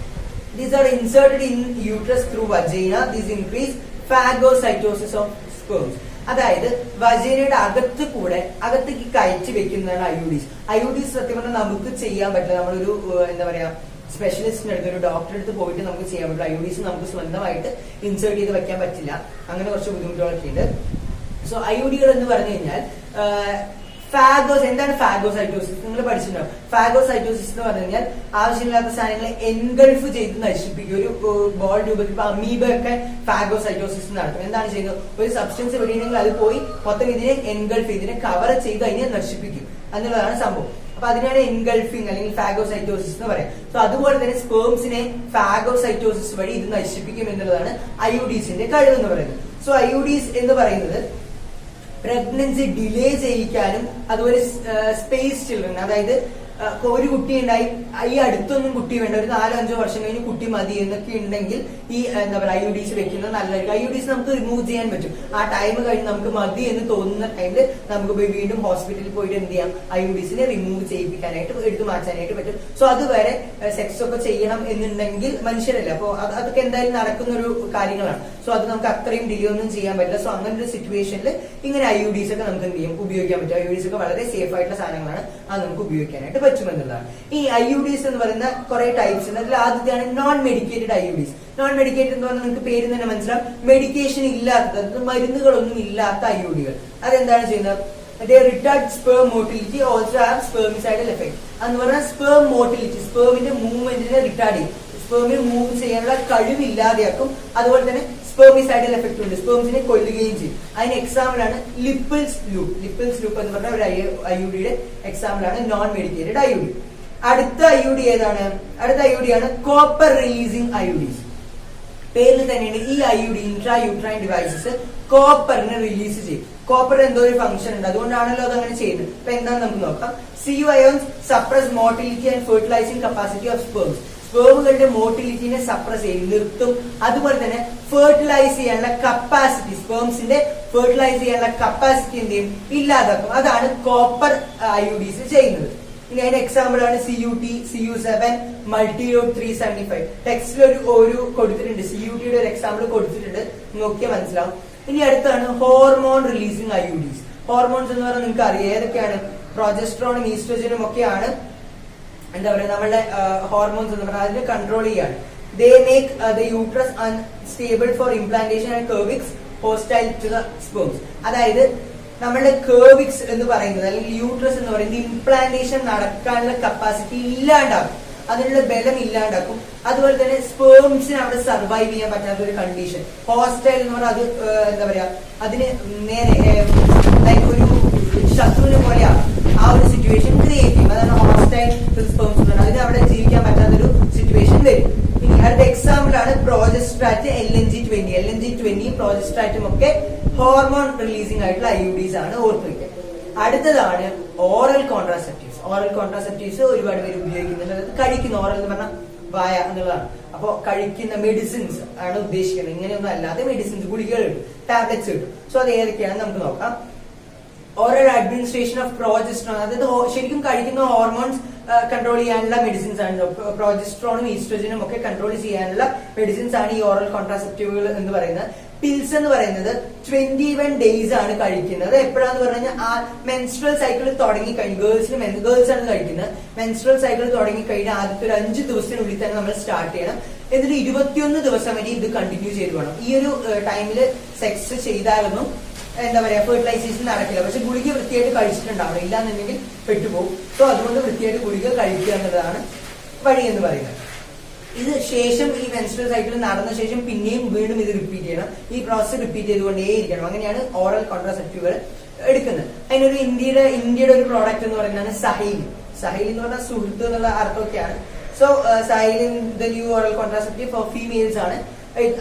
These are inserted in uterus through vagina. These increase phagocytosis of sperms. അതായത് വജൈനയുടെ അകത്തേക്ക് കയറ്റി വെക്കുന്നതാണ് IUDs. സത്യം പറഞ്ഞാൽ നമുക്ക് ചെയ്യാൻ പറ്റില്ല. നമ്മളൊരു എന്താ പറയാ സ്പെഷ്യലിസ്റ്റിന്റെ അടുത്ത്, ഒരു ഡോക്ടറെ അടുത്ത് പോയിട്ട് നമുക്ക് ചെയ്യാൻ പറ്റില്ല. IUDs നമുക്ക് സ്വന്തമായിട്ട് ഇൻസേർട്ട് ചെയ്ത് വെക്കാൻ പറ്റില്ല. അങ്ങനെ കുറച്ച് ബുദ്ധിമുട്ടുകളൊക്കെ ഉണ്ട്. സോ IUDകൾ എന്ന് പറഞ്ഞു കഴിഞ്ഞാൽ എന്താണ് ഫാഗോസൈറ്റോസിസ്? നിങ്ങൾ പഠിച്ചിട്ടുണ്ടാവും. ഫാഗോസൈറ്റോസിസ് എന്ന് പറഞ്ഞു കഴിഞ്ഞാൽ ആവശ്യമില്ലാത്ത സാധനങ്ങളെ എൻഗൾഫ് ചെയ്ത് നശിപ്പിക്കും. ഒരു ബോൾ രൂപത്തിൽ ഇപ്പൊ അമീബ ഒക്കെ ഫാഗോസൈറ്റോസിസ് നടത്തും. എന്താണ് ചെയ്യുന്നത്? ഒരു സബ്സ്റ്റൻസ് എവിടെയുണ്ടെങ്കിൽ അത് പോയി മൊത്തം ഇതിനെ എൻഗൾഫ്, ഇതിനെ കവർ ചെയ്ത് അതിനെ നശിപ്പിക്കും എന്നുള്ളതാണ് സംഭവം. അപ്പൊ അതിനാണ് എൻഗൾഫിംഗ് അല്ലെങ്കിൽ ഫാഗോസൈറ്റോസിസ് എന്ന് പറയാം. സോ അതുപോലെ തന്നെ സ്പേംസിനെ ഫാഗോസൈറ്റോസിസ് വഴി ഇത് നശിപ്പിക്കും എന്നുള്ളതാണ് IUDsന്റെ കഴിവ് എന്ന് പറയുന്നത്. സോ IUDs എന്ന് പറയുന്നത് പ്രഗ്നൻസി ഡിലേ ചെയ്യിക്കാനും അതുപോലെ സ്പേസ് ചിൽഡ്രൻ, അതായത് ഒരു കുട്ടി ഉണ്ടായി ഈ അടുത്തൊന്നും കുട്ടി വേണ്ട, ഒരു 4-5 വർഷം കഴിഞ്ഞ് കുട്ടി മതി എന്നൊക്കെ ഉണ്ടെങ്കിൽ ഈ എന്താ പറയുക IUDs വെക്കുന്നത് നല്ലതായിരിക്കും. IUDs നമുക്ക് റിമൂവ് ചെയ്യാൻ പറ്റും. ആ ടൈം കഴിഞ്ഞ് നമുക്ക് മതി എന്ന് തോന്നുന്ന ടൈമിൽ നമുക്ക് പോയി വീണ്ടും ഹോസ്പിറ്റലിൽ പോയിട്ട് എന്ത് ചെയ്യാം, IUDsനെ റിമൂവ് ചെയ്യിപ്പിക്കാനായിട്ട്, എടുത്തു മാറ്റാനായിട്ട് പറ്റും. സോ അതുവരെ സെക്സ് ഒക്കെ ചെയ്യണം എന്നുണ്ടെങ്കിൽ മനുഷ്യരല്ല, അപ്പോൾ അതൊക്കെ എന്തായാലും നടക്കുന്ന ഒരു കാര്യങ്ങളാണ്. സോ അത് നമുക്ക് അത്രയും ഡിലേ ഒന്നും ചെയ്യാൻ പറ്റില്ല. സോ അങ്ങനെ ഒരു സിറ്റുവേഷനിൽ ഇങ്ങനെ IUDs ഒക്കെ നമുക്ക് എന്ത് ചെയ്യും, ഉപയോഗിക്കാൻ പറ്റും. IUDs ഒക്കെ വളരെ സേഫ് ആയിട്ടുള്ള സാധനങ്ങളാണ്, അത് നമുക്ക് ഉപയോഗിക്കാനായിട്ട് പറ്റുമെന്നുള്ളതാണ്. ഈ IUDs എന്ന് പറയുന്ന കുറെ ടൈപ്സ് ഉണ്ട്. അതിൽ ആദ്യത്തെയാണ് non medicated IUDs. Non medicated എന്ന് പറഞ്ഞാൽ നിങ്ങൾക്ക് പേര് തന്നെ മനസ്സിലാവും, മെഡിക്കേഷൻ ഇല്ലാത്ത, മരുന്നുകളൊന്നും ഇല്ലാത്ത IUDകൾ. അതെന്താണ് ചെയ്യുന്നത്? They retard sperm motility, also have spermicidal effect. എന്ന് പറഞ്ഞാൽ സ്പേം മോട്ടിലിറ്റി, സ്പേമിന്റെ മൂവ്മെന്റിനെ റിട്ടാർഡ് ചെയ്യും, സ്പേമിന് മൂവ് ചെയ്യാനുള്ള കഴിവില്ലാതെയാക്കും. അതുപോലെ തന്നെ സ്പെർമിസൈഡൽ എഫക്ട് ഉണ്ട്, സ്പേംസിനെ കൊല്ലുകയും ചെയ്യും. അതിന് എക്സാമ്പിൾ ആണ് ലിപ്പിൾസ് ലൂപ്പ് എന്ന് പറഞ്ഞ ഒരു IUDയുടെ എക്സാമ്പിൾ ആണ് നോൺ മെഡിക്കേറ്റഡ് IUD. അടുത്ത IUD ഏതാണ്? അടുത്ത IUD ആണ് കോപ്പർ റിലീസിംഗ് IUDs. പേരിൽ തന്നെയാണ് ഈ IUD ഇൻട്രാ യൂട്രൈൻ ഡിവൈസസ് കോപ്പറിനെ റിലീസ് ചെയ്യും. കോപ്പർ എന്തോ ഒരു ഫംഗ്ഷൻ ഉണ്ട്, അതുകൊണ്ടാണല്ലോ അത് അങ്ങനെ ചെയ്യുന്നത്. അപ്പൊ എന്താണെന്ന് നമുക്ക് നോക്കാം. Cu ions suppress motility and fertilizing capacity of sperms. സ്പേമുകളുടെ മോട്ടിലിറ്റിനെ സപ്രസ് ചെയ്യും, നിർത്തും. അതുപോലെ തന്നെ ഫെർട്ടിലൈസ് ചെയ്യാനുള്ള കപ്പാസിറ്റി, സ്പേംസിന്റെ ഫെർട്ടിലൈസ് ചെയ്യാനുള്ള കപ്പാസിറ്റി എന്ത് ചെയ്യും, ഇല്ലാതാക്കും. അതാണ് കോപ്പർ IUDs ചെയ്യുന്നത്. ഇനി അതിന്റെ എക്സാമ്പിൾ ആണ് CUT, Cu7, മൾട്ടിലോഡ് 375. ടെക്സ്റ്റിൽ ഒരു കൊടുത്തിട്ടുണ്ട്, CUTയുടെ ഒരു എക്സാമ്പിൾ കൊടുത്തിട്ടുണ്ട്, നോക്കിയാൽ മനസ്സിലാവും. ഇനി അടുത്താണ് ഹോർമോൺ റിലീസിംഗ് IUDs. ഹോർമോൺസ് എന്ന് പറഞ്ഞാൽ നിങ്ങൾക്ക് അറിയാം ഏതൊക്കെയാണ്, പ്രൊജസ്ട്രോണും ഈസ്ട്രോജനും ഒക്കെയാണ് എന്താ പറയുക നമ്മളുടെ ഹോർമോൺസ് എന്ന് പറഞ്ഞാൽ അതിനെ കൺട്രോൾ ചെയ്യാണ്. They make the uterus unstable for implantation and cervix hostile to the sperms. അതായത് നമ്മളുടെ കർവിക്സ് എന്ന് പറയുന്നത് അല്ലെങ്കിൽ യൂട്രസ് എന്ന് പറയുന്നത് ഇംപ്ലാന്റേഷൻ നടക്കാനുള്ള കപ്പാസിറ്റി ഇല്ലാണ്ടാക്കും, അതിനുള്ള ബലം ഇല്ലാണ്ടാക്കും. അതുപോലെ തന്നെ സ്പേംസിന് അവിടെ സർവൈവ് ചെയ്യാൻ പറ്റാത്ത ഒരു കണ്ടീഷൻ, ഹോസ്റ്റൈൽ എന്ന് പറഞ്ഞാൽ അത് എന്താ പറയാ അതിന് നേരെ ഒരു ശത്രുവിനെ പോലെയാണ് ആ ഒരു സിറ്റുവേഷൻ ക്രിയേറ്റ് ചെയ്യും. അതാണ് ഹോസ്റ്റൈൽ സ്പേംസ്, അതിന് അവിടെ ജീവിക്കാൻ പറ്റാത്തൊരു സിറ്റുവേഷൻ വരും. ഇനി അടുത്ത എക്സാമ്പിൾ ആണ് പ്രോജസ്ട്രാറ്റ്, LNG-20 പ്രോജസ്ട്രാറ്റും ഒക്കെ ഹോർമോൺ റിലീസിംഗ് ആയിട്ടുള്ള IUDs ആണ്, ഓർത്ത് വയ്ക്കുക. അടുത്തതാണ് ഓറൽ കോൺട്രാസെപ്റ്റീവ്സ് ഒരുപാട് പേര് ഉപയോഗിക്കുന്നുണ്ട്. അതായത് കഴിക്കുന്ന, ഓറൽ എന്ന് പറഞ്ഞാൽ വായ എന്നുള്ളതാണ്. അപ്പൊ കഴിക്കുന്ന മെഡിസിൻസ് ആണ് ഉദ്ദേശിക്കുന്നത്, ഇങ്ങനെയൊന്നും അല്ലാതെ മെഡിസിൻസ്, ഗുളികകൾ കിട്ടും, ടാബ്ലറ്റ്സ് കിട്ടും. സോ അത് ഏതൊക്കെയാണെന്ന് നമുക്ക് നോക്കാം. ഓറൽ അഡ്മിനിസ്ട്രേഷൻ ഓഫ് പ്രോജസ്ട്രോൺ, അതായത് ശരിക്കും കഴിക്കുന്ന ഹോർമോൺസ് കൺട്രോൾ ചെയ്യാനുള്ള മെഡിസിൻസ് ആണ്. പ്രോജസ്ട്രോണും ഈസ്ട്രോജനും ഒക്കെ കൺട്രോൾ ചെയ്യാനുള്ള മെഡിസിൻസ് ആണ് ഈ ഓറൽ കോൺട്രാസെപ്റ്റീവുകൾ എന്ന് പറയുന്നത്. പിൽസ് എന്ന് പറയുന്നത് 21 days ആണ് കഴിക്കുന്നത്. എപ്പോഴാന്ന് പറഞ്ഞു കഴിഞ്ഞാൽ ആ മെൻസ്ട്രൽ സൈക്കിൾ തുടങ്ങി കഴിഞ്ഞു, ഗേൾസ് ആണ് കഴിക്കുന്നത്. മെൻസ്ട്രൽ സൈക്കിൾ തുടങ്ങി കഴിഞ്ഞാൽ ആദ്യത്തെ ഒരു 5 ദിവസത്തിനുള്ളിൽ തന്നെ നമ്മൾ സ്റ്റാർട്ട് ചെയ്യണം. എന്നിട്ട് 21 ദിവസം വരെ ഇത് കണ്ടിന്യൂ ചെയ്ത് വേണം. ഈ ഒരു ടൈമിൽ സെക്സ് ചെയ്താലൊന്നും എന്താ പറയാ ഫെർട്ടിലൈസേഷൻ നടക്കില്ല. പക്ഷെ ഗുളിക വൃത്തിയായിട്ട് കഴിച്ചിട്ടുണ്ടാവണം, ഇല്ലാന്നുണ്ടെങ്കിൽ പെട്ടുപോകും. സോ അതുകൊണ്ട് വൃത്തിയായിട്ട് ഗുളിക കഴിക്കുക എന്നുള്ളതാണ് വഴി എന്ന് പറയുന്നത്. ഇത് ശേഷം ഈ മെൻസ്ട്രൽ സൈക്കിൾ നടന്ന ശേഷം പിന്നെയും വീണ്ടും ഇത് റിപ്പീറ്റ് ചെയ്യണം. ഈ പ്രോസസ് റിപ്പീറ്റ് ചെയ്തുകൊണ്ടേയിരിക്കണം. അങ്ങനെയാണ് ഓറൽ കോൺട്രാസെപ്റ്റീവുകൾ എടുക്കുന്നത്. അതിനൊരു ഇന്ത്യയുടെ ഒരു പ്രോഡക്റ്റ് എന്ന് പറയുന്നതാണ് സഹൈൽ. സഹൈൽ എന്ന് പറഞ്ഞാൽ സുഹൃത്ത് എന്നുള്ള അർത്ഥമൊക്കെയാണ്. So Saheli the new oral contraceptive for females ആണ്.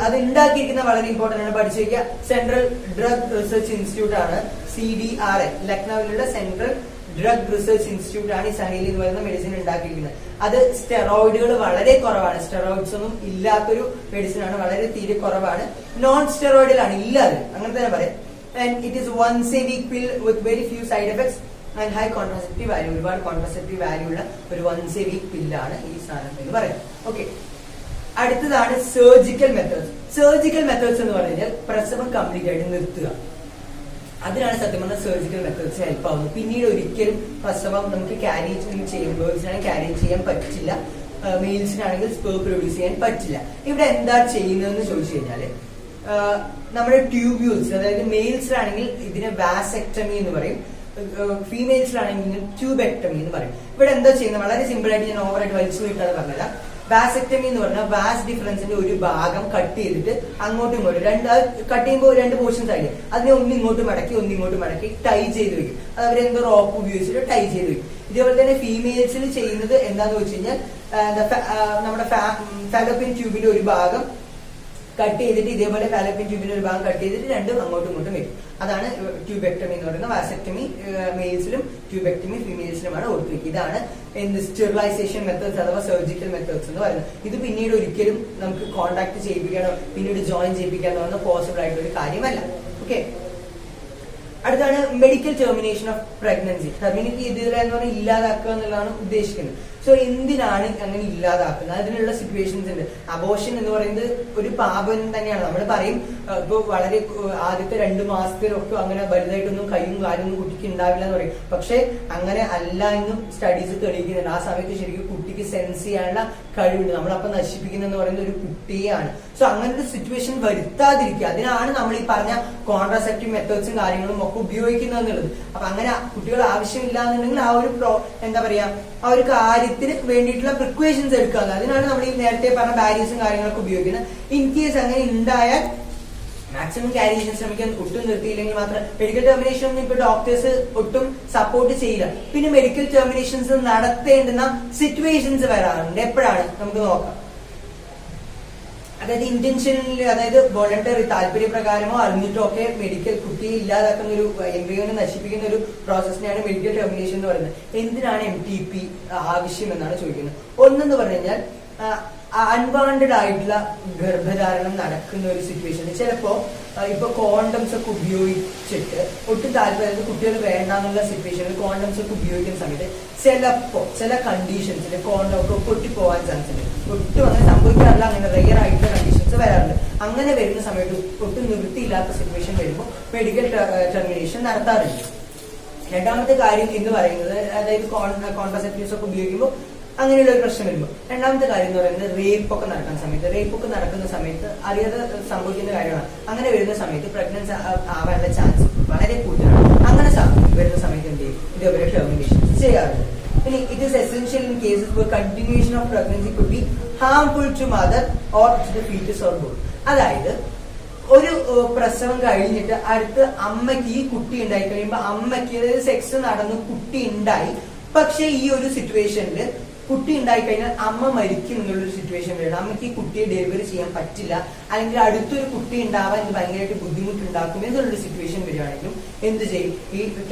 അത് ഉണ്ടാക്കിയിരിക്കുന്ന വളരെ ഇമ്പോർട്ടന്റ് ആണ്, പഠിച്ചു വയ്ക്കുക. സെൻട്രൽ ഡ്രഗ് റിസർച്ച് ഇൻസ്റ്റിറ്റ്യൂട്ട് ആണ് CDRI, ലക്നൌവിലുള്ള സെൻട്രൽ ഡ്രഗ് റിസർച്ച് ഇൻസ്റ്റിറ്റ്യൂട്ട് ആണ് ഈ സഹൈൽ എന്ന് പറയുന്ന മെഡിസിൻ ഉണ്ടാക്കിയിരിക്കുന്നത്. അത് സ്റ്റെറോയിഡുകൾ വളരെ കുറവാണ്, സ്റ്റെറോയിഡ്സ് ഒന്നും ഇല്ലാത്തൊരു മെഡിസിൻ ആണ്, വളരെ തീരെ കുറവാണ്. നോൺ സ്റ്റെറോയിഡിലാണ്, ഇല്ലാതെ അങ്ങനെ തന്നെ പറയാം. And it is once a week pill with very few side effects and high contraceptive value. ഒരുപാട് കോൺട്രാസെപ്റ്റീവ് വാല്യൂ ഉള്ള ഒരു once a week പില്ലാണ് ഈ സാധനം എന്ന് പറയാം. ഓക്കെ, അടുത്തതാണ് സർജിക്കൽ മെത്തേഡ്സ്. സർജിക്കൽ മെത്തേഡ്സ് എന്ന് പറഞ്ഞാൽ പ്രസവം കംപ്ലീറ്റ് ആയിട്ട് നിർത്തുക. അതിനാണ് സത്യം പറഞ്ഞാൽ സർജിക്കൽ മെത്തേഡ്സ് ഹെൽപ്പ് ആവുന്നത്. പിന്നീട് ഒരിക്കലും പ്രസവം നമുക്ക് ക്യാരി ചെയ്യുമ്പോൾ ക്യാരി ചെയ്യാൻ പറ്റില്ല, മെയിൽസിനാണെങ്കിൽ സ്പേം പ്രൊഡ്യൂസ് ചെയ്യാൻ പറ്റില്ല. ഇവിടെ എന്താ ചെയ്യുന്നതെന്ന് ചോദിച്ചു കഴിഞ്ഞാല് നമ്മുടെ ട്യൂബ്യൂൾസ്, അതായത് മെയിൽസിലാണെങ്കിൽ ഇതിനെ വാസെക്ടമി എന്ന് പറയും, ഫീമെയിൽസിലാണെങ്കിൽ ട്യൂബെക്ടമി എന്ന് പറയും. ഇവിടെ എന്താ ചെയ്യുന്നത് വളരെ സിമ്പിൾ ആയിട്ട്, ഞാൻ ഓവറായിട്ട് വലിച്ചു നീട്ടാതെ പറഞ്ഞില്ല. വാസെക്ടമി എന്ന് പറഞ്ഞാൽ വാസ് ഡിഫറൻസിന്റെ ഒരു ഭാഗം കട്ട് ചെയ്തിട്ട് അങ്ങോട്ടും ഇങ്ങോട്ടും കട്ട് ചെയ്യുമ്പോൾ രണ്ട് പോർഷൻസ് ആയിട്ട് അതിനെ ഒന്നിങ്ങോട്ട് മടക്കി ടൈ ചെയ്ത് വെക്കും. അത് അവരെന്തോ റോപ്പ് ഉപയോഗിച്ചിട്ട് ടൈ ചെയ്ത് വെക്കും. ഇതേപോലെ തന്നെ ഫീമെയിൽസിൽ ചെയ്യുന്നത് എന്താന്ന് വെച്ച് കഴിഞ്ഞാൽ നമ്മുടെ ഫാലോപ്പിയൻ ട്യൂബിന്റെ ഒരു ഭാഗം കട്ട് ചെയ്തിട്ട് ഇതേപോലെ ഫാലോപ്പിയൻ ട്യൂബിന്റെ ഒരു ഭാഗം കട്ട് ചെയ്തിട്ട് രണ്ടും അങ്ങോട്ടും ഇങ്ങോട്ടും വരും. അതാണ് ട്യൂബെക്ടമി എന്ന് പറയുന്നത്. വാസെക്ടമി മെയിൽസിലും ട്യൂബെക്ടമി ഫീമെയിൽസിലുമാണ് ഓർത്തിരിക്കുക. ഇതാണ് സ്റ്റെറിലൈസേഷൻ മെത്തേഡ്സ് അഥവാ സർജിക്കൽ മെത്തേഡ്സ് എന്ന് പറയുന്നത്. ഇത് പിന്നീട് ഒരിക്കലും നമുക്ക് കോൺടാക്ട് ചെയ്യിപ്പിക്കാനോ പിന്നീട് ജോയിൻ ചെയ്യിപ്പിക്കാനോ ഒന്നും പോസിബിൾ ആയിട്ടുള്ള ഒരു കാര്യമല്ല. ഓക്കെ, അടുത്താണ് medical termination of pregnancy. Terminate ചെയ്തില്ല എന്ന് പറഞ്ഞാൽ ഇല്ലാതാക്കുക എന്നുള്ളതാണ് ഉദ്ദേശിക്കുന്നത്. സോ എന്തിനാണ് അങ്ങനെ ഇല്ലാതാക്കുന്നത്? അതിനുള്ള സിറ്റുവേഷൻസ് ഉണ്ട്. അബോർഷൻ എന്ന് പറയുന്നത് ഒരു പാപം തന്നെയാണ്. നമ്മൾ പറയും ഇപ്പൊ വളരെ ആദ്യത്തെ 2 മാസത്തിലൊക്കെ അങ്ങനെ വലുതായിട്ടൊന്നും കയ്യും കാലൊന്നും കുട്ടിക്ക് ഉണ്ടാവില്ല എന്ന് പറയും. പക്ഷെ അങ്ങനെ അല്ല എന്നും സ്റ്റഡീസ് തെളിയിക്കുന്നുണ്ട്. ആ സമയത്ത് ശരിക്കും കുട്ടിക്ക് സെൻസ് ചെയ്യാനുള്ള കഴിവുണ്ട്. നമ്മളപ്പം നശിപ്പിക്കുന്നതെന്ന് പറയുന്നത് ഒരു കുട്ടിയെയാണ്. സോ അങ്ങനെ ഒരു സിറ്റുവേഷൻ വരുത്താതിരിക്കുക, അതിനാണ് നമ്മൾ ഈ പറഞ്ഞ കോൺട്രാസെപ്റ്റീവ് മെത്തേഡ്സും കാര്യങ്ങളും ഒക്കെ ഉപയോഗിക്കുന്നത് എന്നുള്ളത്. അപ്പൊ അങ്ങനെ കുട്ടികൾ ആവശ്യമില്ല എന്നുണ്ടെങ്കിൽ ആ ഒരു എന്താ പറയാ ആ ഒരു കാര്യത്തിന് വേണ്ടിയിട്ടുള്ള പ്രിക്വേഷൻസ് എടുക്കുക. അതിനാണ് നമ്മൾ ഈ നേരത്തെ പറഞ്ഞ ബാരിയേഴ്സും കാര്യങ്ങളൊക്കെ ഉപയോഗിക്കുന്നത്. ഇൻ കേസ് അങ്ങനെ ഉണ്ടായാൽ മാക്സിമം ക്യാരി ചെയ്യാൻ ശ്രമിക്കാൻ, ഒട്ടും നിർത്തിയില്ലെങ്കിൽ മാത്രം. മെഡിക്കൽ ടെർമിനേഷൻ ഒന്നും ഇപ്പൊ ഡോക്ടേഴ്സ് ഒട്ടും സപ്പോർട്ട് ചെയ്യില്ല. പിന്നെ മെഡിക്കൽ ടെർമിനേഷൻസ് നടത്തേണ്ടുന്ന സിറ്റുവേഷൻസ് വരാറുണ്ട്. എപ്പോഴാണ് നമുക്ക് നോക്കാം. അതായത് ഇന്റൻഷനിൽ, അതായത് വോളണ്ടറി താല്പര്യപ്രകാരമോ അറിഞ്ഞിട്ടോ ഒക്കെ മെഡിക്കൽ കുട്ടിയെ ഇല്ലാതാക്കുന്ന ഒരു എംബ്രിയോനെ നശിപ്പിക്കുന്ന ഒരു പ്രോസസ്സിനെയാണ് മെഡിക്കൽ ടെർമിനേഷൻ എന്ന് പറയുന്നത്. എന്തിനാണ് MTP ആവശ്യം എന്നാണ് ചോദിക്കുന്നത്. ഒന്നെന്ന് പറഞ്ഞു കഴിഞ്ഞാൽ അൺവാണ്ടഡ് ആയിട്ടുള്ള ഗർഭധാരണം നടക്കുന്ന ഒരു സിറ്റുവേഷൻ, ചിലപ്പോ ഇപ്പൊ കോണ്ടംസ് ഒക്കെ ഉപയോഗിച്ചിട്ട് ഒട്ടും താല്പര്യം കുട്ടികൾ വേണ്ടാന്നുള്ള സിറ്റുവേഷനിൽ കോണ്ടംസ് ഒക്കെ ഉപയോഗിക്കുന്ന സമയത്ത് ചിലപ്പോ ചില കണ്ടീഷൻസിൽ കോണ്ടം ഒക്കെ പൊട്ടിപ്പോവാൻ ചാൻസ് ഉണ്ട്. ഒട്ടും അങ്ങനെ സംഭവിക്കാറില്ല, അങ്ങനെ റെയർ ആയിട്ടുള്ള കണ്ടീഷൻസ് വരാറുണ്ട്. അങ്ങനെ വരുന്ന സമയത്ത് ഒട്ടും നിവൃത്തിയില്ലാത്ത സിറ്റുവേഷൻ വരുമ്പോൾ മെഡിക്കൽ ടെർമിനേഷൻ നടത്താറുണ്ട്. രണ്ടാമത്തെ കാര്യം എന്ന് പറയുന്നത്, അതായത് കോൺട്രാസെപ്റ്റീവ്സ് ഒക്കെ ഉപയോഗിക്കുമ്പോൾ അങ്ങനെയുള്ള ഒരു പ്രശ്നം വരുമ്പോൾ രണ്ടാമത്തെ കാര്യം എന്ന് പറയുന്നത് റേപ്പ് ഒക്കെ നടക്കുന്ന സമയത്ത് അറിയാതെ സംഭവിക്കുന്ന കാര്യമാണ്. അങ്ങനെ വരുന്ന സമയത്ത് പ്രഗ്നൻസി ആവാനുള്ള ചാൻസ് വളരെ കൂടുതലാണ്. അങ്ങനെ വരുന്ന സമയത്ത് എന്ത് ചെയ്യും? ഇതേപോലെ ടെർമിനേഷൻ ചെയ്യാറുണ്ട്. ഇനി it is essential in cases where continuation of pregnancy could be harmful to mother or to the fetus or both. അതായത് ഒരു പ്രസവം കഴിഞ്ഞിട്ട് അടുത്ത് അമ്മയ്ക്ക് ഈ കുട്ടി ഉണ്ടായി കഴിയുമ്പോൾ അമ്മയ്ക്ക് സെക്സ് നടന്നു കുട്ടി ഉണ്ടായി, പക്ഷെ ഈ ഒരു സിറ്റുവേഷനിൽ കുട്ടി ഉണ്ടായി കഴിഞ്ഞാൽ അമ്മ മരിക്കും എന്നുള്ളൊരു സിറ്റുവേഷൻ വരണം. അമ്മയ്ക്ക് ഈ കുട്ടിയെ ഡെലിവറി ചെയ്യാൻ പറ്റില്ല, അല്ലെങ്കിൽ അടുത്തൊരു കുട്ടി ഉണ്ടാവാൻ ഇത് ഭയങ്കരമായിട്ട് ബുദ്ധിമുട്ടുണ്ടാക്കും എന്നുള്ളൊരു സിറ്റുവേഷൻ വരികയാണെങ്കിലും എന്ത് ചെയ്യും? ഈ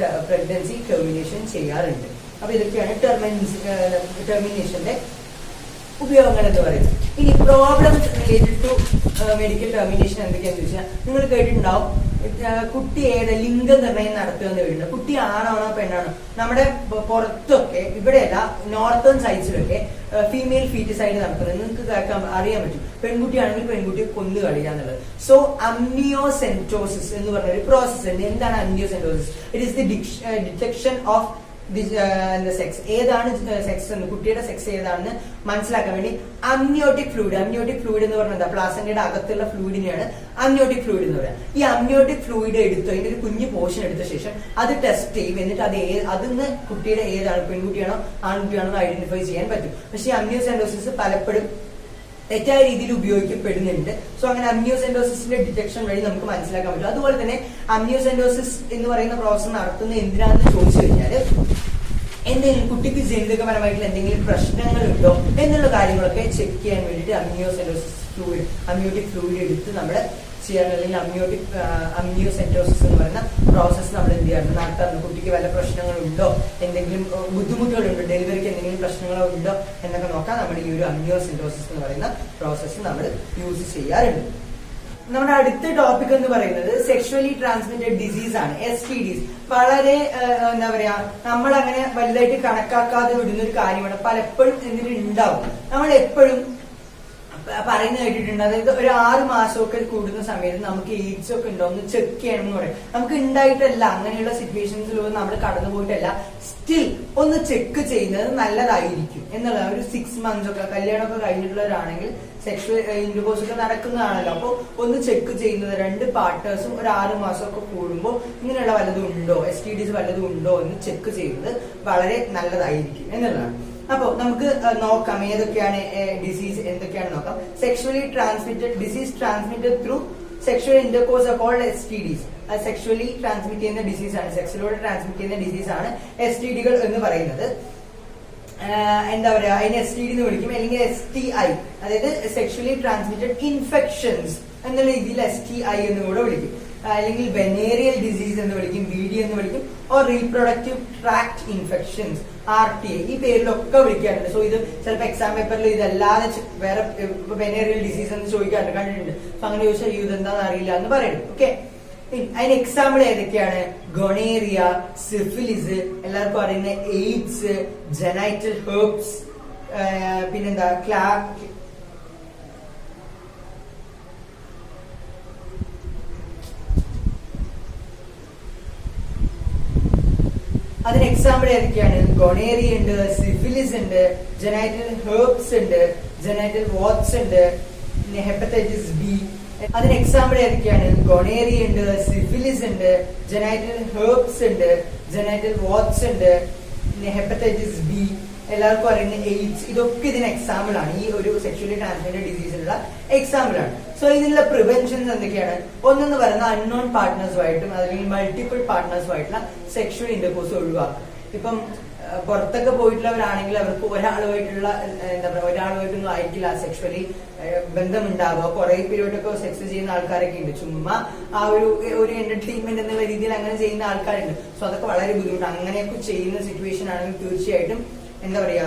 പ്രഗ്നൻസി ടെർമിനേഷൻ ചെയ്യാറുണ്ട്. അപ്പൊ ഇതൊക്കെയാണ് ടെർമിനേഷന്റെ ഉപയോഗങ്ങൾ എന്ന് പറയുന്നത്. ഇനി problems related to medical termination എന്തൊക്കെയാണെന്ന് വെച്ചാൽ നിങ്ങൾ കേട്ടിട്ടുണ്ടാവും, കുട്ടി ലിംഗ നിർണയം നടത്തുക എന്ന് കേട്ടിട്ടുണ്ട്. കുട്ടി ആണാണോ പെണ്ണാണോ? നമ്മുടെ പുറത്തൊക്കെ, ഇവിടെയല്ല നോർത്തേൺ സൈഡ്സിലൊക്കെ ഫീമെയിൽ ഫീറ്റസൈഡ് നടക്കുന്നത് നിങ്ങൾക്ക് കേൾക്കാൻ അറിയാൻ പറ്റും. പെൺകുട്ടിയാണെങ്കിൽ പെൺകുട്ടിയെ കൊന്നു കളയുക എന്നുള്ളത്. സോ അമ്നിയോസെന്റോസിസ് എന്ന് പറഞ്ഞ ഒരു പ്രോസസ് ഉണ്ട്. എന്താണ് amniocentesis? It is the detection of sex. ഏതാണ് സെക്സ് എന്ന്, കുട്ടിയുടെ സെക്സ് ഏതാണെന്ന് മനസ്സിലാക്കാൻ വേണ്ടി അമ്നിയോട്ടിക് ഫ്ലൂയിഡ് എന്ന് പറഞ്ഞാൽ എന്താ? പ്ലാസന്റയുടെ അകത്തുള്ള ഫ്ലൂയിഡിനെയാണ് അമ്നിയോട്ടിക് ഫ്ലൂയിഡ് എന്ന് പറയുന്നത്. ഈ അമ്നിയോട്ടിക് ഫ്ലൂയിഡ് എടുത്ത് അതിന്റെ ഒരു കുഞ്ഞു പോർഷൻ എടുത്ത ശേഷം അത് ടെസ്റ്റ് ചെയ്യും. എന്നിട്ട് അതിന്ന് കുട്ടിയുടെ ഏതാണ്, പെൺകുട്ടിയാണോ ആൺകുട്ടിയാണോ ഐഡന്റിഫൈ ചെയ്യാൻ പറ്റും. പക്ഷെ ഈ അമ്നിയോസെന്റോസിസ് പലപ്പോഴും തെറ്റായ രീതിയിൽ ഉപയോഗിക്കപ്പെടുന്നുണ്ട്. സോ അങ്ങനെ അമ്നിയോസെന്റോസിന്റെ ഡിറ്റക്ഷൻ വഴി നമുക്ക് മനസ്സിലാക്കാൻ പറ്റും. അതുപോലെ തന്നെ അമ്നിയോസെന്റോസിസ് എന്ന് പറയുന്ന പ്രോസസ് നടത്തുന്നത് എന്തിനാണെന്ന് ചോദിച്ചു കഴിഞ്ഞാൽ എന്തെങ്കിലും കുട്ടിക്ക് ജനിതകപരമായിട്ടുള്ള എന്തെങ്കിലും പ്രശ്നങ്ങളുണ്ടോ എന്നുള്ള കാര്യങ്ങളൊക്കെ ചെക്ക് ചെയ്യാൻ വേണ്ടിയിട്ട് അമ്നിയോസെന്റോസിസ് ഫ്ലൂയിഡ്, അമ്നിയോട്ടിക് ഫ്ലൂയിഡ് എടുത്ത് നമ്മൾ ചെയ്യാൻ, അല്ലെങ്കിൽ അമ്നിയോസെന്റോസിസ് എന്ന് പറയുന്ന പ്രോസസ്സ് നമ്മൾ എന്ത് ചെയ്യാറുണ്ട്, നടത്താറുണ്ട്. കുട്ടിക്ക് വല്ല പ്രശ്നങ്ങളുണ്ടോ, എന്തെങ്കിലും ബുദ്ധിമുട്ടുകളുണ്ടോ, ഡെലിവറിക്ക് എന്തെങ്കിലും പ്രശ്നങ്ങളോ ഉണ്ടോ എന്നൊക്കെ നോക്കാൻ നമ്മൾ ഈ ഒരു അമ്നിയോസെന്റോസിസ് എന്ന് പറയുന്ന പ്രോസസ്സ് നമ്മൾ യൂസ് ചെയ്യാറുണ്ട്. നമ്മുടെ അടുത്ത ടോപ്പിക് എന്ന് പറയുന്നത് സെക്ഷുവലി ട്രാൻസ്മിറ്റഡ് ഡിസീസ് ആണ്, STDs. വളരെ എന്താ പറയാ, നമ്മൾ അങ്ങനെ വലുതായിട്ട് കണക്കാക്കാതെ വിടുന്ന ഒരു കാര്യമാണ്. പലപ്പോഴും എന്തിനും ഉണ്ടാവും. നമ്മൾ എപ്പോഴും പറയുന്ന കേട്ടിട്ടുണ്ട്, അതായത് ഒരു 6 മാസമൊക്കെ കൂടുന്ന സമയത്ത് നമുക്ക് എയ്ഡ്സ് ഒക്കെ ഉണ്ടോ എന്ന് ചെക്ക് ചെയ്യണം എന്ന് പറയും. നമുക്ക് ഉണ്ടായിട്ടല്ല, അങ്ങനെയുള്ള സിറ്റുവേഷൻസിലൊന്നും നമ്മൾ കടന്നു പോയിട്ടല്ല, സ്റ്റിൽ ഒന്ന് ചെക്ക് ചെയ്യുന്നത് നല്ലതായിരിക്കും എന്നുള്ള ഒരു 6 months ഒക്കെ കല്യാണമൊക്കെ കഴിഞ്ഞിട്ടുള്ളവരാണെങ്കിൽ സെക്ഷൽ ഇന്റർകോഴ്സ് ഒക്കെ നടക്കുന്നതാണല്ലോ. അപ്പോൾ ഒന്ന് ചെക്ക് ചെയ്യുന്നത് 2 പാർട്ട്നേഴ്സും ഒരു 6 മാസമൊക്കെ കൂടുമ്പോൾ ഇങ്ങനെയുള്ള വല്ലതും ഉണ്ടോ, STDs വല്ലതും ഉണ്ടോ എന്ന് ചെക്ക് ചെയ്യുന്നത് വളരെ നല്ലതായിരിക്കും എന്നുള്ളതാണ്. അപ്പൊ നമുക്ക് നോക്കാം ഏതൊക്കെയാണ് ഡിസീസ്, എന്തൊക്കെയാണ് നോക്കാം. Sexually transmitted disease transmitted through sexual intercourse are called STDs. Sexually transmit ചെയ്യുന്ന ഡിസീസ് ആണ്, സെക്സിലൂടെ ട്രാൻസ്മിറ്റ് ചെയ്യുന്ന ഡിസീസ് ആണ് STDകൾ എന്ന് പറയുന്നത്. എന്താ പറയാ, അതിന് STD എന്ന് വിളിക്കും, അല്ലെങ്കിൽ STI, അതായത് സെക്ഷുവലി ട്രാൻസ്മിറ്റഡ് ഇൻഫെക്ഷൻസ് എന്നുള്ള രീതിയിൽ STI എന്ന് കൂടെ വിളിക്കും, അല്ലെങ്കിൽ വെനേറിയൽ ഡിസീസ് എന്ന് വിളിക്കും, VD എന്ന് വിളിക്കും, or reproductive tract infections, RTA, ഈ പേരിലൊക്കെ വിളിക്കാറുണ്ട്. സോ ഇത് ചിലപ്പോൾ എക്സാം പേപ്പറിൽ ഇതല്ലാതെ വേറെ വെനേറിയൽ ഡിസീസ് എന്ന് ചോദിക്കാറുണ്ട്, കണ്ടിട്ടുണ്ട്. സോ അങ്ങനെ ചോദിച്ചാൽ ഇതെന്താണെന്ന് അറിയില്ല എന്ന് പറയുന്നത്. ഓക്കെ, അതിന് എക്സാമ്പിൾ ഏതൊക്കെയാണ്? ഗൊണേറിയ, സിഫിലിസ്, എല്ലാവർക്കും അറിയുന്ന എയ്ഡ്സ്, ജനൈറ്റൽ ഹെർബ്സ്, പിന്നെന്താ അതിന് എക്സാമ്പിൾ ഏതൊക്കെയാണ്? ഗൊണേറിയ ഉണ്ട്, സിഫിലിസ് ഉണ്ട്, ജനൈറ്റൽ ഹെർബ്സ് ഉണ്ട്, ജനൈറ്റൽ വാട്സ് ഉണ്ട്, പിന്നെ ഹെപ്പറ്റൈറ്റിസ് ബി. അതിന് എക്സാമ്പിൾ ഏതൊക്കെയാണ്? ഗൊണേറിയ ഉണ്ട്, സിഫിലിസ് ഉണ്ട്, ജനൈറ്റൽ ഹെർബ്സ് ഉണ്ട്, ജനൈറ്റൽ വാട്സ് ഉണ്ട്, പിന്നെ ഹെപ്പറ്റൈറ്റിസ് ബി, എല്ലാവർക്കും അറിയുന്ന എയ്ഡ്സ്. ഇതൊക്കെ ഇതിന് എക്സാമ്പിൾ ആണ്, ഈ ഒരു സെക്ഷുവലി ട്രാൻസ്മിറ്റഡ് ഡിസീസിനുള്ള എക്സാമ്പിൾ ആണ്. സോ ഇതിനുള്ള പ്രിവെൻഷൻസ് എന്തൊക്കെയാണ്? ഒന്നെന്ന് പറയുന്ന അൺനോൺ പാർട്ട്നേഴ്സുമായിട്ടും അല്ലെങ്കിൽ മൾട്ടിപ്പിൾ പാർട്ട്നേഴ്സുമായിട്ടുള്ള സെക്ഷുവൽ ഇന്റർകോഴ്സ് ഒഴിവാക്കുക. ഇപ്പം പുറത്തൊക്കെ പോയിട്ടുള്ളവരാണെങ്കിൽ അവർക്ക് ഒരാളുമായിട്ടുള്ള എന്താ പറയുക, ഒരാളുമായിട്ടൊന്നും ആയിരിക്കില്ല സെക്ഷുവലി ബന്ധമുണ്ടാവുക. കുറെ പീരീഡൊക്കെ സെക്സ് ചെയ്യുന്ന ആൾക്കാരൊക്കെ ഉണ്ട്, ചുമ്മാ ആ ഒരു എന്റർടൈൻമെന്റ് എന്നുള്ള രീതിയിൽ അങ്ങനെ ചെയ്യുന്ന ആൾക്കാരുണ്ട്. സോ അതൊക്കെ വളരെ ബുദ്ധിമുട്ടാണ്. അങ്ങനെയൊക്കെ ചെയ്യുന്ന സിറ്റുവേഷൻ ആണെങ്കിൽ തീർച്ചയായിട്ടും എന്താ പറയാ,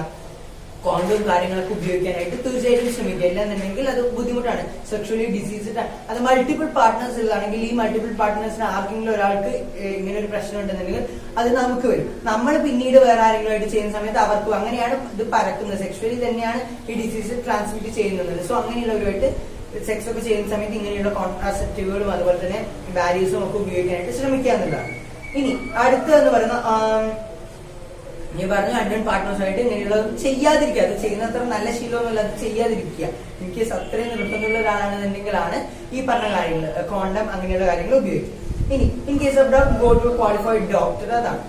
കോണ്ടോം കാര്യങ്ങളൊക്കെ ഉപയോഗിക്കാനായിട്ട് തീർച്ചയായിട്ടും ശ്രമിക്കുക. ഇല്ലെന്നുണ്ടെങ്കിൽ അത് ബുദ്ധിമുട്ടാണ്. സെക്ഷുവലി ഡിസീസ്ഡ് അത് മൾട്ടിപ്പിൾ പാർട്ട്നേഴ്സ് ഉള്ളതാണെങ്കിൽ ഈ മൾട്ടിപ്പിൾ പാർട്ട്നേഴ്സിന് ആർക്കെങ്കിലും ഒരാൾക്ക് ഇങ്ങനെ ഒരു പ്രശ്നം ഉണ്ടെന്നുണ്ടെങ്കിൽ അത് നമുക്ക് വരും. നമ്മൾ പിന്നീട് വേറെ ആരെങ്കിലുമായിട്ട് ചെയ്യുന്ന സമയത്ത് അവർക്കും അങ്ങനെയാണ് ഇത് പരക്കുന്നത്. സെക്ഷുവലി തന്നെയാണ് ഈ ഡിസീസ് ട്രാൻസ്മിറ്റ് ചെയ്യുന്നത്. സോ അങ്ങനെയുള്ളവരുമായിട്ട് സെക്സ് ഒക്കെ ചെയ്യുന്ന സമയത്ത് ഇങ്ങനെയുള്ള കോൺട്രാസെപ്റ്റീവുകളും അതുപോലെ തന്നെ ബാരിയേഴ്സും ഒക്കെ ഉപയോഗിക്കാനായിട്ട് ശ്രമിക്കുക എന്നുള്ളതാണ്. ഇനി അടുത്തതെന്ന് പറയുന്ന ഞാൻ പറഞ്ഞു അൺനോൺ പാർട്ട്നേഴ്സായിട്ട് ഇങ്ങനെയുള്ളത് ചെയ്യാതിരിക്കുക. അത് ചെയ്യുന്നത്ര നല്ല ശീലമൊന്നുമല്ല, അത് ചെയ്യാതിരിക്കുക. എനിക്ക് അത്രയും നിർബന്ധമുള്ള ഒരാളാണെന്നുണ്ടെങ്കിലാണ് ഈ പറഞ്ഞ കാര്യങ്ങൾ, കോണ്ടം അങ്ങനെയുള്ള കാര്യങ്ങൾ ഉപയോഗിക്കുക. ഇനി in case of doubt go to qualified doctor. അതാണ്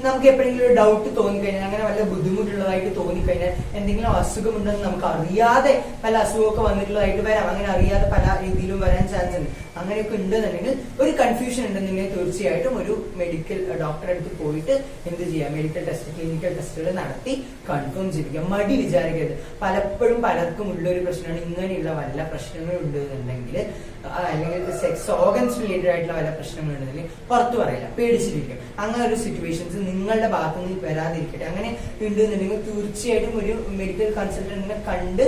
നമുക്ക് എപ്പോഴെങ്കിലും ഒരു ഡൗട്ട് തോന്നിക്കഴിഞ്ഞാൽ, അങ്ങനെ വല്ല ബുദ്ധിമുട്ടുള്ളതായിട്ട് തോന്നിക്കഴിഞ്ഞാൽ, എന്തെങ്കിലും അസുഖമുണ്ടെന്ന് നമുക്ക് അറിയാതെ പല അസുഖമൊക്കെ വന്നിട്ടുള്ളതായിട്ട് വരാം, അങ്ങനെ അറിയാതെ പല രീതിയിലും വരാൻ ചാൻസ് ഉണ്ട്. അങ്ങനെയൊക്കെ ഉണ്ടെന്നുണ്ടെങ്കിൽ, ഒരു കൺഫ്യൂഷൻ ഉണ്ടെന്നുണ്ടെങ്കിൽ തീർച്ചയായിട്ടും ഒരു മെഡിക്കൽ ഡോക്ടറെ അടുത്ത് പോയിട്ട് എന്ത് ചെയ്യാം, മെഡിക്കൽ ടെസ്റ്റ്, ക്ലിനിക്കൽ ടെസ്റ്റുകൾ നടത്തി കൺഫേം ചെയ്യിപ്പിക്കുക. മടി വിചാരിക്കരുത്. പലപ്പോഴും പലർക്കും ഉള്ള ഒരു പ്രശ്നമാണ് ഇങ്ങനെയുള്ള വല്ല പ്രശ്നങ്ങളുണ്ട് എന്നുണ്ടെങ്കിൽ, അല്ലെങ്കിൽ സെക്സ് ഓർഗൻസ് റിലേറ്റഡ് ആയിട്ടുള്ള വല്ല പ്രശ്നങ്ങളുണ്ടെങ്കിൽ പുറത്തു പറയില്ല, പേടിച്ചിരിക്കും. അങ്ങനെ ഒരു സിറ്റുവേഷൻസ് നിങ്ങളുടെ ഭാഗത്തു നിന്ന് വരാതിരിക്കട്ടെ. അങ്ങനെ ഉണ്ടെന്നുണ്ടെങ്കിൽ തീർച്ചയായിട്ടും ഒരു മെഡിക്കൽ കൺസൾട്ടന്റിനെ കണ്ട്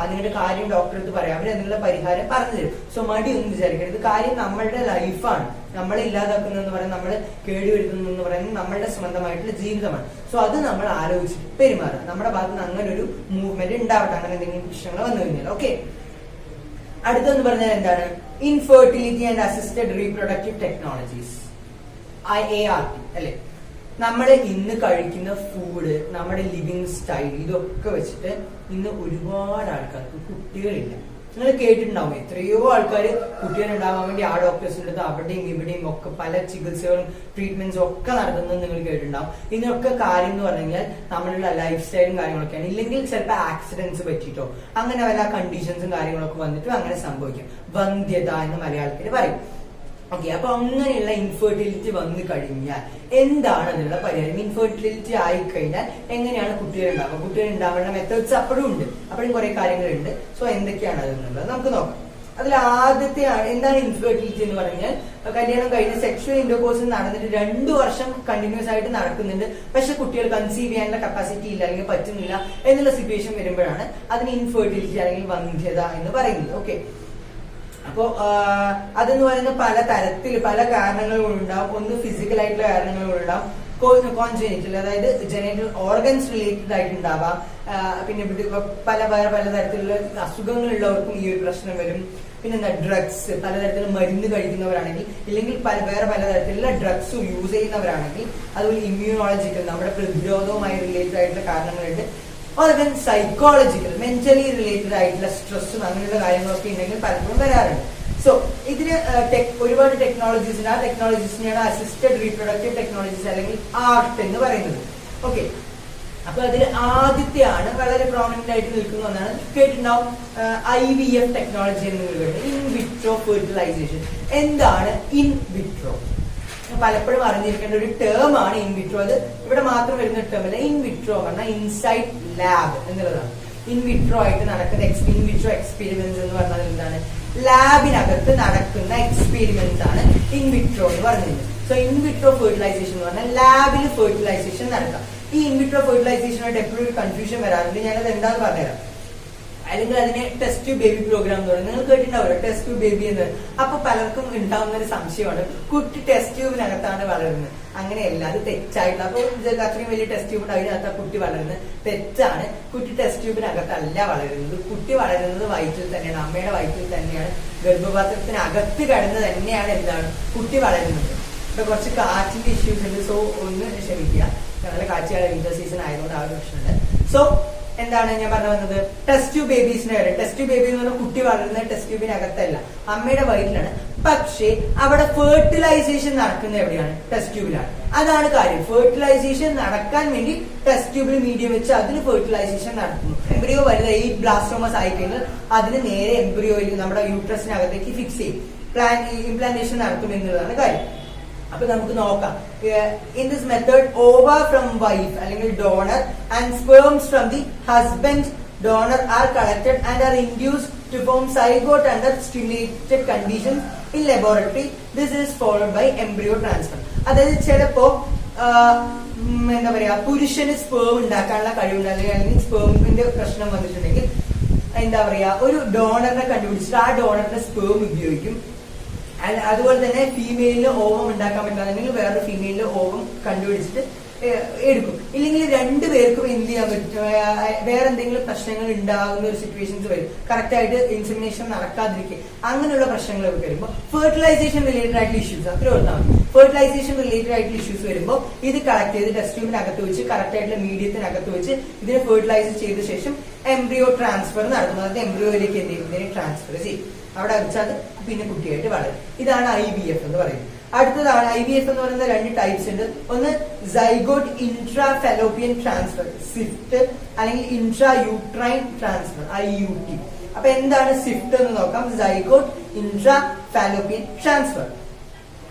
നിങ്ങളുടെ കാര്യം ഡോക്ടറെ അടുത്ത് പറയാം, അവർ അതിനുള്ള പരിഹാരം പറഞ്ഞു തരും. സോ മടി ഒന്നും വിചാരിക്കരുത്. കാര്യം നമ്മളുടെ ലൈഫാണ്, നമ്മളെ ഇല്ലാതാക്കുന്നതെന്ന് പറയുന്നത്, നമ്മള് കേടുവരുത്തുന്നതെന്ന് പറയുന്നത് നമ്മളുടെ സ്വന്തമായിട്ടുള്ള ജീവിതമാണ്. സോ അത് നമ്മൾ ആലോചിച്ചിട്ട് പെരുമാറുക. നമ്മുടെ ഭാഗത്ത് നിന്ന് അങ്ങനെ ഒരു മൂവ്മെന്റ് ഉണ്ടാവട്ടെ, അങ്ങനെ എന്തെങ്കിലും പ്രശ്നങ്ങൾ വന്നു കഴിഞ്ഞാൽ. ഓക്കെ, അടുത്തെന്ന് പറഞ്ഞാൽ എന്താണ്? Infertility and assisted reproductive technologies, IART അല്ലെ. നമ്മൾ ഇന്ന് കഴിക്കുന്ന ഫുഡ്, നമ്മുടെ ലിവിങ് സ്റ്റൈൽ, ഇതൊക്കെ വെച്ചിട്ട് ഇന്ന് ഒരുപാട് ആൾക്കാർക്ക് കുട്ടികളില്ല നിങ്ങൾ കേട്ടിട്ടുണ്ടാവും എത്രയോ ആൾക്കാർ കുട്ടികൾ ഉണ്ടാവാൻ വേണ്ടി ആ ഡോക്ടേഴ്സിന്റെ അടുത്ത് അവിടെയും ഇവിടെയും ഒക്കെ പല ചികിത്സകളും ട്രീറ്റ്മെന്റ്സും ഒക്കെ നടത്തുന്നത് നിങ്ങൾ കേട്ടിട്ടുണ്ടാവും. ഇതിനൊക്കെ കാര്യം എന്ന് പറഞ്ഞു കഴിഞ്ഞാൽ നമ്മളുടെ ലൈഫ് സ്റ്റൈലും കാര്യങ്ങളൊക്കെയാണ്. ഇല്ലെങ്കിൽ ചിലപ്പോൾ ആക്സിഡന്റ്സ് പറ്റിയിട്ടോ അങ്ങനെ വല്ല കണ്ടീഷൻസും കാര്യങ്ങളൊക്കെ വന്നിട്ടും അങ്ങനെ സംഭവിക്കും. വന്ധ്യത എന്ന് മലയാളത്തിൽ പറയും. ഓക്കെ, അപ്പൊ അങ്ങനെയുള്ള ഇൻഫെർട്ടിലിറ്റി വന്നു കഴിഞ്ഞാൽ എന്താണ് അതിനുള്ള പരിഹാരം? ഇൻഫെർട്ടിലിറ്റി ആയി കഴിഞ്ഞാൽ എങ്ങനെയാണ് കുട്ടികൾ ഉണ്ടാവുക? കുട്ടികൾ ഉണ്ടാവേണ്ട മെത്തേഡ്സ് അപ്പോഴും ഉണ്ട്, അപ്പോഴും കുറെ കാര്യങ്ങളുണ്ട്. സോ എന്തൊക്കെയാണ് അതെന്നുള്ളത് നമുക്ക് നോക്കാം. അതിൽ ആദ്യത്തെയാണ് എന്താണ് ഇൻഫെർട്ടിലിറ്റി എന്ന് പറഞ്ഞാൽ, കല്യാണം കഴിഞ്ഞ് സെക്ഷൽ ഇന്റർകോഴ്സ് നടന്നിട്ട് 2 വർഷം കണ്ടിന്യൂസ് ആയിട്ട് നടക്കുന്നുണ്ട്, പക്ഷെ കുട്ടികൾ കൺസീവ് ചെയ്യാനുള്ള കപ്പാസിറ്റി ഇല്ല അല്ലെങ്കിൽ പറ്റുന്നില്ല എന്നുള്ള സിറ്റുവേഷൻ വരുമ്പോഴാണ് അതിന് ഇൻഫെർട്ടിലിറ്റി അല്ലെങ്കിൽ വന്ധ്യത എന്ന് പറയുന്നത്. ഓക്കെ, അപ്പോ അതെന്ന് പറയുന്നത് പല തരത്തിൽ പല കാരണങ്ങളും ഉണ്ടാവും. ഒന്ന് ഫിസിക്കൽ ആയിട്ടുള്ള കാരണങ്ങളും ഉണ്ടാവും, കോൺജെനിറ്റൽ അതായത് ജെനറ്റൽ ഓർഗൻസ് റിലേറ്റഡ് ആയിട്ടുണ്ടാവാം. പിന്നെ പലതരത്തിലുള്ള അസുഖങ്ങളുള്ളവർക്കും ഈ ഒരു പ്രശ്നം വരും. പിന്നെ ഡ്രഗ്സ്, പലതരത്തിലുള്ള മരുന്ന് കഴിക്കുന്നവരാണെങ്കിൽ, ഇല്ലെങ്കിൽ പലതരത്തിലുള്ള ഡ്രഗ്സ് യൂസ് ചെയ്യുന്നവരാണെങ്കിൽ, അതുപോലെ ഇമ്മ്യൂണോളജിക്കൽ നമ്മുടെ പ്രതിരോധവുമായി റിലേറ്റഡ് ആയിട്ടുള്ള കാരണങ്ങളുണ്ട്. അതുപോലെ സൈക്കോളജിക്കൽ മെന്റലി റിലേറ്റഡ് ആയിട്ടുള്ള സ്ട്രെസ്സും അങ്ങനെയുള്ള കാര്യങ്ങളൊക്കെ ഉണ്ടെങ്കിൽ പലപ്പോഴും വരാറുണ്ട്. സോ ഇതിന് ഒരുപാട് ടെക്നോളജീസ് ഉണ്ട്. ആ ടെക്നോളജീസിനെയാണ് അസിസ്റ്റഡ് റീപ്രൊഡക്റ്റീവ് ടെക്നോളജീസ് അല്ലെങ്കിൽ ആർട്ട് എന്ന് പറയുന്നത്. ഓക്കെ, അപ്പൊ അതിൽ ആദ്യത്തെയാണ് വളരെ പ്രോമിനന്റ് ആയിട്ട് നിൽക്കുന്ന ഒന്നാണ് കേട്ടിട്ടുണ്ടാവും, IVF ടെക്നോളജി എന്ന് കേട്ടിട്ടുണ്ട്. In vitro fertilization. എന്താണ് ഇൻ വിട്രോ? പലപ്പോഴും അറിഞ്ഞിരിക്കേണ്ട ഒരു ടേം ആണ് ഇൻ വിട്രോ. അത് ഇവിടെ മാത്രം വരുന്ന ടേം അല്ല. ഇൻ വിട്രോ പറഞ്ഞാൽ ഇൻസൈഡ് ലാബ് എന്നുള്ളതാണ്. ഇൻ വിട്രോ ആയിട്ട് നടക്കുന്ന ഇൻ വിട്രോ എക്സ്പെരിമെന്റ്സ് എന്ന് പറഞ്ഞാൽ എന്താണ്? ലാബിനകത്ത് നടക്കുന്ന എക്സ്പെരിമെന്റ്സ് ആണ് ഇൻ വിട്രോ എന്ന് പറഞ്ഞത്. സോ ഇൻ വിട്രോ ഫെർട്ടിലൈസേഷൻ എന്ന് പറഞ്ഞാൽ ലാബിൽ ഫെർട്ടിലൈസേഷൻ നടക്കാം. ഈ ഇൻ വിട്രോ ഫെർട്ടിലൈസേഷനായിട്ട് എപ്പോഴും ഒരു കൺഫ്യൂഷൻ വരാറുണ്ട്. ഞാനത് എന്താണെന്ന് പറഞ്ഞുതരാം. അല്ലെങ്കിൽ അതിനെ ടെസ്റ്റ് ട്യൂബ് ബേബി പ്രോഗ്രാം എന്ന് പറയുന്നത് നിങ്ങൾ കേട്ടിട്ടുണ്ടാവുമല്ലോ, ടെസ്റ്റ് ട്യൂബ് ബേബി എന്ന്. അപ്പൊ പലർക്കും ഉണ്ടാവുന്ന ഒരു സംശയമാണ്, കുട്ടി ടെസ്റ്റ് ട്യൂബിനകത്താണ് വളരുന്നത്. അങ്ങനെയല്ല, അത് തെറ്റായിട്ടുള്ള. അപ്പൊ അത്രയും വലിയ ടെസ്റ്റ് ട്യൂബ് അതിനകത്ത് കുട്ടി വളരുന്നത് തെറ്റാണ്. കുട്ടി ടെസ്റ്റ് ട്യൂബിനകത്തല്ല വളരുന്നത്. കുട്ടി വളരുന്നത് വയറ്റിൽ തന്നെയാണ്, അമ്മയുടെ വയറ്റിൽ തന്നെയാണ്, ഗർഭപാത്രത്തിനകത്ത് കിടന്ന് തന്നെയാണ് എന്താണ് കുട്ടി വളരുന്നത്. ഇപ്പൊ കുറച്ച് കാറ്റിന്റെ ഇഷ്യൂസ് ഉണ്ട്, സോ ഒന്ന് ക്ഷമിക്കുക. നല്ല കാറ്റുകാല വിന്റർ സീസൺ ആയതുകൊണ്ട് ആ ഒരു പ്രശ്നമുണ്ട്. സോ എന്താണ് ഞാൻ പറഞ്ഞു വന്നത്? ടെസ്റ്റ് ട്യൂബ് ബേബീസിനെ വരെ ടെസ്റ്റ് ട്യൂബ് ബേബി എന്ന് പറഞ്ഞാൽ കുട്ടി വളരുന്നത് ടെസ്റ്റ് ട്യൂബിനകത്തല്ല, അമ്മയുടെ വയറ്റിലാണ്. പക്ഷേ അവിടെ ഫെർട്ടിലൈസേഷൻ നടക്കുന്നത് എവിടെയാണ്? ടെസ്റ്റ് ട്യൂബിലാണ്. അതാണ് കാര്യം. ഫെർട്ടിലൈസേഷൻ നടക്കാൻ വേണ്ടി ടെസ്റ്റ് ട്യൂബിൽ മീഡിയം വെച്ച് അതിന് ഫെർട്ടിലൈസേഷൻ നടത്തുന്നു. എംബ്രിയോ വലുത് ഈ ബ്ലാസ്റ്റോമസ് ആയിക്കഴിഞ്ഞാൽ അതിന് നേരെ എംബ്രിയോയിൽ നമ്മുടെ യൂട്രസിനകത്തേക്ക് ഫിക്സ് ചെയ്യും, ഇംപ്ലാന്റേഷൻ നടത്തും എന്നുള്ളതാണ് കാര്യം. അപ്പൊ നമുക്ക് നോക്കാം. In this method ova from wife അല്ലെങ്കിൽ donor and sperms from the husband donor are collected and are induced to form zygote under stimulated conditions in laboratory. This is followed by embryo transfer. അതായത് ചിലപ്പോ എന്താ പറയാ, പുരുഷന് sperm ഉണ്ടാക്കാനുള്ള കഴിവുണ്ട്, അല്ലെങ്കിൽ സ്പേമിന്റെ പ്രശ്നം വന്നിട്ടുണ്ടെങ്കിൽ എന്താ പറയാ, ഒരു ഡോണറിനെ കണ്ടുപിടിച്ചിട്ട് ആ ഡോണറിന്റെ സ്പേം ഉപയോഗിക്കും. അതുപോലെ തന്നെ ഫീമെയിലിന് ഓവം ഉണ്ടാക്കാൻ പറ്റില്ല, അല്ലെങ്കിൽ വേറൊരു ഫീമെയിലിന് ഓവം കണ്ടുപിടിച്ചിട്ട് എടുക്കും. ഇല്ലെങ്കിൽ രണ്ടുപേർക്കും എന്ത് ചെയ്യാൻ പറ്റും, വേറെ എന്തെങ്കിലും പ്രശ്നങ്ങൾ ഉണ്ടാകുന്ന ഒരു സിറ്റുവേഷൻസ് വരും, കറക്റ്റ് ആയിട്ട് ഇൻസെമിനേഷൻ നടക്കാതിരിക്കും. അങ്ങനെയുള്ള പ്രശ്നങ്ങളൊക്കെ വരുമ്പോൾ ഫെർട്ടിലൈസേഷൻ റിലേറ്റഡ് ആയിട്ടുള്ള ഇഷ്യൂസ് അത്ര ഒന്നാണ്. ഫെർട്ടിലൈസേഷൻ റിലേറ്റഡ് ആയിട്ടുള്ള ഇഷ്യൂസ് വരുമ്പോൾ ഇത് കളക്ട് ചെയ്ത് ടെസ്റ്റ് ട്യൂബിനകത്ത് വെച്ച് കറക്റ്റ് ആയിട്ടുള്ള മീഡിയത്തിനകത്ത് വെച്ച് ഇതിനെ ഫെർട്ടിലൈസ് ചെയ്ത ശേഷം എംബ്രിയോ ട്രാൻസ്ഫർ നടത്തുന്നത്. അതായത് എംബ്രിയോയിലേക്ക് എന്ത് ചെയ്യും, ഇതിനെ ട്രാൻസ്ഫർ ചെയ്യും. അവിടെ വെച്ചാൽ പിന്നെ കുട്ടിയായിട്ട് വളരും. ഇതാണ് IVF എന്ന് പറയുന്നത്. അടുത്തതാണ് IVF എന്ന് പറയുന്ന 2 ടൈപ്സ് ഉണ്ട്. ഒന്ന് zygote intra fallopian transfer, Swift, അല്ലെങ്കിൽ ഇൻട്രാ യൂട്രൈൻ ട്രാൻസ്ഫർ, IUT. അപ്പൊ എന്താണ് സ്വിഫ്റ്റ് എന്ന് നോക്കാം. Zygote intra fallopian transfer.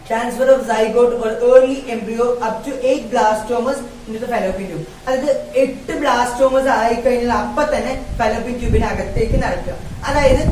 Transfer of zygote or early embryo up to 8 blastomas into the fallopian tube. അതായത് 8 ബ്ലാസ്റ്റോമസ് ആയിക്കഴിഞ്ഞാൽ അപ്പൊ തന്നെ ഫെലോപ്പിയൻ ട്യൂബിനകത്തേക്ക് നടക്കുക. അതായത്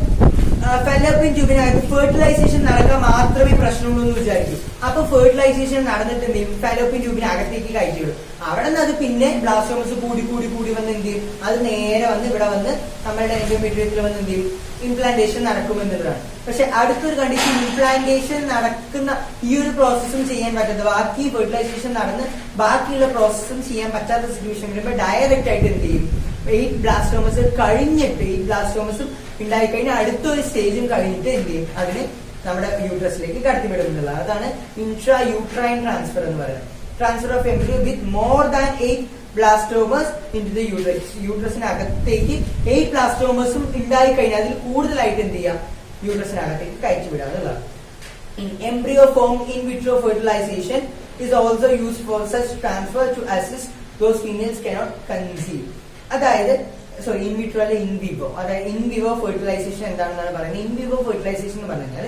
ഫെലോപ്പിയൻ ട്യൂബിനകത്ത് ഫെർട്ടിലൈസേഷൻ നടക്കാൻ മാത്രമേ പ്രശ്നമുള്ളൂ എന്ന് വിചാരിക്കും. അപ്പൊ ഫെർട്ടിലൈസേഷൻ നടന്നിട്ട് എന്ത് ചെയ്യും, ഫെലോപ്പിയൻ ട്യൂബിനകത്തേക്ക് കയറ്റി വിടും. അവിടെ നിന്ന് അത് പിന്നെ ബ്ലാസ്റ്റോമസ് കൂടി കൂടി കൂടി വന്ന് എന്ത് ചെയ്യും, അത് നേരെ വന്ന് ഇവിടെ വന്ന് നമ്മുടെ എൻഡോമെട്രിയത്തിൽ വന്ന് എന്ത് ചെയ്യും, ഇംപ്ലാന്റേഷൻ നടക്കുമെന്നുള്ളതാണ്. പക്ഷെ അടുത്തൊരു കണ്ടീഷൻ, ഇംപ്ലാന്റേഷൻ നടക്കുന്ന ഈ ഒരു പ്രോസസ്സും ചെയ്യാൻ പറ്റാത്ത, ബാക്കി ഫെർട്ടിലൈസേഷൻ നടന്ന് ബാക്കിയുള്ള പ്രോസസ്സും ചെയ്യാൻ പറ്റാത്ത സിറ്റുവേഷൻ വരുമ്പോൾ ഡയറക്റ്റ് ആയിട്ട് എന്ത് ചെയ്യും, 8 ബ്ലാസ്റ്റോമസ് കഴിഞ്ഞിട്ട് 8 ബ്ലാസ്റ്റോമസും ഉണ്ടായിക്കഴിഞ്ഞാൽ അടുത്തൊരു സ്റ്റേജും കഴിഞ്ഞിട്ട് എന്ത് ചെയ്യും, അതിന് നമ്മുടെ യൂട്രസിലേക്ക് കടത്തിവിടുന്നുള്ളത്. അതാണ് ഇൻട്രാ യൂട്രൈൻ ട്രാൻസ്ഫർ എന്ന് പറയുന്നത്. Transfer of embryo with more than 8 blastomeres into the uterus. യൂട്രസിനകത്തേക്ക് 8 ബ്ലാസ്റ്റോമേഴ്സും ഉണ്ടായി കഴിഞ്ഞാൽ അതിൽ കൂടുതലായിട്ട് എന്ത് ചെയ്യാം, യൂട്രസിനകത്തേക്ക് കയറ്റി വിടുക എന്നുള്ളതാണ്. Embryo formed in vitro fertilization is also used for such transfer to assist those females cannot conceive. അതായത് ഇൻ വിട്രോ അല്ല ഇൻ വിവോ, അതായത് ഇൻ വിവോ ഫെർട്ടിലൈസേഷൻ എന്താണെന്നാണ് പറയുന്നത്. ഇൻ വിവോ ഫെർട്ടിലൈസേഷൻ എന്ന് പറഞ്ഞാൽ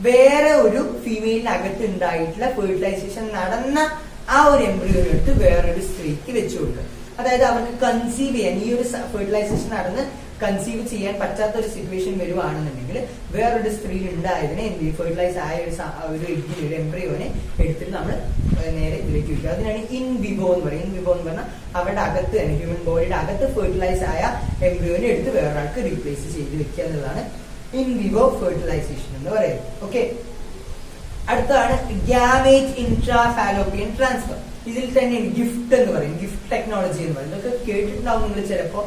വേറെ ഒരു ഫീമെയിലിനകത്ത് ഉണ്ടായിട്ടുള്ള ഫെർട്ടിലൈസേഷൻ നടന്ന ആ ഒരു എംബ്രിയോനെ എടുത്ത് വേറൊരു സ്ത്രീക്ക് വെച്ചു കൊടുക്കുക. അതായത് അവർക്ക് കൺസീവ് ചെയ്യാൻ, ഈ ഒരു ഫെർട്ടിലൈസേഷൻ നടന്ന് കൺസീവ് ചെയ്യാൻ പറ്റാത്ത ഒരു സിറ്റുവേഷൻ വരുവാണെന്നുണ്ടെങ്കിൽ വേറൊരു സ്ത്രീ ഉണ്ടായതിനെ എന്ത് ചെയ്യും, ഫെർട്ടിലൈസ് ആയ ഒരു എഗ്ഗിനെ, ഒരു എംബ്രിയോനെ എടുത്തിട്ട് നമ്മൾ നേരെ ഇതിലേക്ക് വയ്ക്കുക. അതിനാണ് ഇൻ വിവോ എന്ന് പറയും. ഇൻ വിവോ എന്ന് പറഞ്ഞാൽ അവരുടെ അകത്ത് തന്നെ, ഹ്യൂമൻ ബോഡിയുടെ അകത്ത് ഫെർട്ടിലൈസ് ആയ എംബ്രിയോനെ എടുത്ത് വേറൊരാൾക്ക് റീപ്ലേസ് ചെയ്ത് വെക്കുക എന്നുള്ളതാണ് ഇൻ വിവോ ഫെർട്ടിലൈസേഷൻ എന്ന് പറയുന്നത്. ഓക്കെ, അടുത്താണ് ഗ്യാമേറ്റ് ഇൻട്രാഫാലോപ്പിയൻ ട്രാൻസ്ഫർ. ഇതിൽ തന്നെ ഗിഫ്റ്റ് എന്ന് പറയും, ഗിഫ്റ്റ് ടെക്നോളജി എന്ന് പറയും. ഇതൊക്കെ കേട്ടിട്ടുണ്ടാവും നിങ്ങൾ, ചിലപ്പോൾ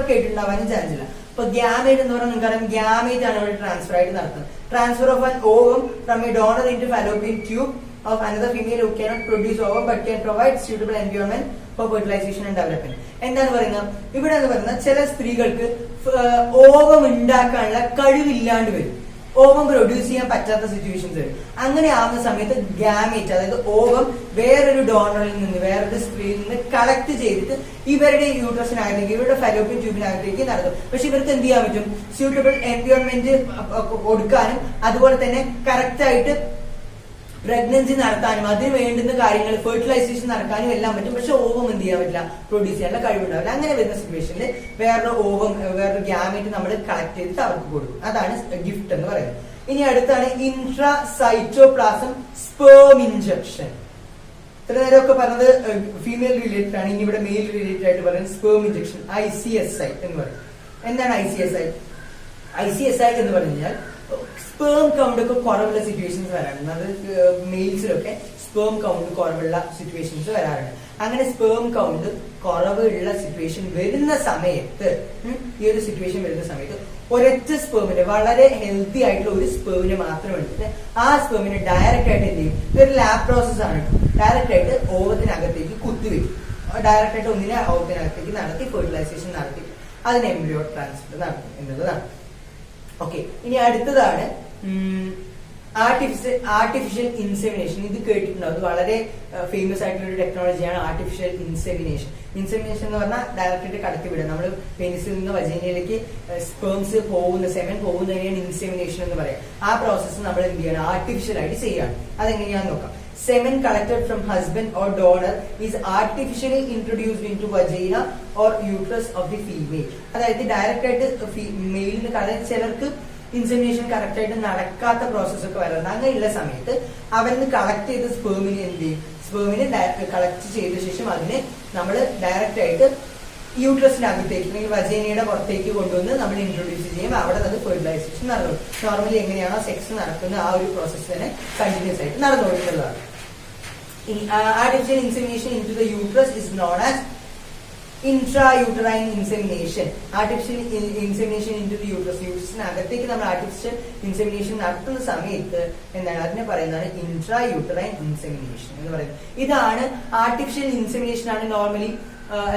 കേട്ടിട്ടുണ്ടാവാനും ചാൻസ് ഇല്ല. അപ്പൊ ഗ്യാമേറ്റ് എന്ന് പറഞ്ഞാൽ നിങ്ങൾക്കറിയാം, ഗ്യാമേറ്റ് ആണ് ഇവിടെ ട്രാൻസ്ഫർ ആയിട്ട് നടത്തുന്നത്. Transfer of an ovum from a donor into fallopian tube of another female who cannot produce ovum but can provide suitable environment for fertilization and development. എന്താണ് പറയുന്നത് ഇവിടെ എന്ന് പറയുന്നത്, ചില സ്ത്രീകൾക്ക് ഓവം ഉണ്ടാക്കാനുള്ള കഴിവില്ലാണ്ട് വരും, ഓവം പ്രൊഡ്യൂസ് ചെയ്യാൻ പറ്റാത്ത സിറ്റുവേഷൻസ് വരും. അങ്ങനെ ആവുന്ന സമയത്ത് ഗ്യാമേറ്റ്, അതായത് ഓവം വേറൊരു ഡോണറിൽ നിന്ന്, വേറൊരു സ്ത്രീയിൽ നിന്ന് കളക്ട് ചെയ്തിട്ട് ഇവരുടെ യൂട്രസിനകത്തേക്ക്, ഇവരുടെ ഫാലോപ്പിയൻ ട്യൂബിനകത്തേക്ക് നടത്തും. പക്ഷെ ഇവർക്ക് എന്ത് ചെയ്യാൻ പറ്റും, സ്യൂട്ടബിൾ എൻവയോൺമെന്റ് കൊടുക്കാനും അതുപോലെ തന്നെ കറക്റ്റ് ആയിട്ട് പ്രഗ്നൻസി നടത്താനും അതിന് വേണ്ടുന്ന കാര്യങ്ങൾ, ഫെർട്ടിലൈസേഷൻ നടക്കാനും എല്ലാം പറ്റും. പക്ഷെ ഓവം എന്ത് ചെയ്യാൻ പറ്റില്ല, പ്രൊഡ്യൂസ് ചെയ്യാനുള്ള കഴിവുണ്ടാവില്ല. അങ്ങനെ വരുന്ന സിറ്റുവേഷനിൽ വേറൊരു ഓവം, വേറൊരു ഗ്യാമേറ്റ് നമ്മൾ കളക്ട് ചെയ്തിട്ട് അവർക്ക് കൊടുക്കും. അതാണ് ഗിഫ്റ്റ് എന്ന് പറയുന്നത്. ഇനി അടുത്താണ് ഇൻട്രാസൈറ്റോപ്ലാസം സ്പേം ഇൻജെക്ഷൻ. ഇത്ര നേരമൊക്കെ പറഞ്ഞത് ഫീമെയിൽ റിലേറ്റഡ് ആണ്. ഇനി ഇവിടെ മെയിൽ റിലേറ്റഡ് ആയിട്ട് പറയുന്നത് സ്പേം ഇൻജെക്ഷൻ, ICSI എന്ന് പറയും. എന്താണ് ICSI? ICSI എന്ന് പറഞ്ഞു കഴിഞ്ഞാൽ സ്പേം കൗണ്ട് ഒക്കെ കുറവുള്ള സിറ്റുവേഷൻസ് വരാറുണ്ട്. അത് മെയിൽസിലൊക്കെ സ്പേം കൗണ്ട് കുറവുള്ള സിറ്റുവേഷൻസ് വരാറുണ്ട്. അങ്ങനെ സ്പേം കൗണ്ട് കുറവുള്ള സിറ്റുവേഷൻ വരുന്ന സമയത്ത്, ഈ ഒരു സിറ്റുവേഷൻ വരുന്ന സമയത്ത് ഒരൊറ്റ സ്പേമിന്, വളരെ ഹെൽത്തി ആയിട്ടുള്ള ഒരു സ്പേമിന് മാത്രം എടുത്തിട്ട് ആ സ്പേമിനെ ഡയറക്റ്റ് ആയിട്ട് എന്ത് ചെയ്യും, ഇതൊരു ലാബ് പ്രോസസ് ആണ്, ഡയറക്റ്റ് ആയിട്ട് ഓവത്തിനകത്തേക്ക് കുത്തിവെക്കും. ഡയറക്റ്റ് ആയിട്ട് ഒന്നിനെ ഓവത്തിനകത്തേക്ക് നടത്തി ഫെർട്ടിലൈസേഷൻ നടത്തി അതിന് എംബ്രിയോ ട്രാൻസ്ഫർ നടത്തും എന്നുള്ളതാണ്. ഓക്കെ, ഇനി അടുത്തതാണ് ആർട്ടിഫിഷ്യൽ ഇൻസെമിനേഷൻ. ഇത് കേട്ടിട്ടുണ്ടോ? അത് വളരെ ഫേമസ് ആയിട്ടുള്ള ഒരു ടെക്നോളജിയാണ് ആർട്ടിഫിഷ്യൽ ഇൻസെമിനേഷൻ. ഇൻസെമിനേഷൻ എന്ന് പറഞ്ഞാൽ ഡയറക്റ്റ് കടത്തി വിടുക. നമ്മൾ പെനിസിൽ നിന്ന് വജൈനയിലേക്ക് സ്പേംസ് പോകുന്ന, സെമൻ പോകുന്നതിനെയാണ് ഇൻസെമിനേഷൻ എന്ന് പറയാം. ആ പ്രോസസ്സ് നമ്മൾ എന്ത് ചെയ്യണം, ആർട്ടിഫിഷ്യൽ ആയിട്ട് ചെയ്യാണ്. അതെങ്ങനെയാന്ന് നോക്കാം. Semen collected from husband or donor is artificially introduced into vagina or uterus of the female. അതായത് ഡയറക്റ്റ് ആയിട്ട് മെയിലിന് കളക്ട്, ചിലർക്ക് ഇൻസെമിനേഷൻ കറക്റ്റ് ആയിട്ട് നടക്കാത്ത പ്രോസസ് ഒക്കെ വരുന്നത്. അങ്ങനെയുള്ള സമയത്ത് അവരിന്ന് കളക്ട് ചെയ്ത സ്പേമിനെ എന്ത് ചെയ്യും, സ്പേമിനെ കളക്ട് ചെയ്ത ശേഷം അതിനെ നമ്മൾ ഡയറക്റ്റ് ആയിട്ട് യൂട്രസിനകത്തേക്ക് അല്ലെങ്കിൽ വജൈനയുടെ പുറത്തേക്ക് കൊണ്ടുവന്ന് നമ്മൾ ഇൻട്രൊഡ്യൂസ് ചെയ്യും. അവിടെ അത് ഫെർട്ടിലൈസേഷൻ നടന്നു. നോർമലി എങ്ങനെയാണോ സെക്സ് നടക്കുന്ന ആ ഒരു പ്രോസസ് തന്നെ കണ്ടിന്യൂസ് ആയിട്ട് നടന്നുകൊണ്ടിട്ടുള്ളതാണ്. Artificial insemination into the uterus is known as intrauterine insemination. Artificial insemination into the uterus, യൂട്രസിനകത്തേക്ക് നമ്മൾ ആർട്ടിഫിഷ്യൽ ഇൻസെമിനേഷൻ നടത്തുന്ന സമയത്ത് എന്താണ് അതിനെ പറയുന്നതാണ് ഇൻട്രായൂട്ടറൈൻ ഇൻസെമിനേഷൻ എന്ന് പറയുന്നത്. ഇതാണ് ആർട്ടിഫിഷ്യൽ ഇൻസെമിനേഷൻ ആണ് നോർമലി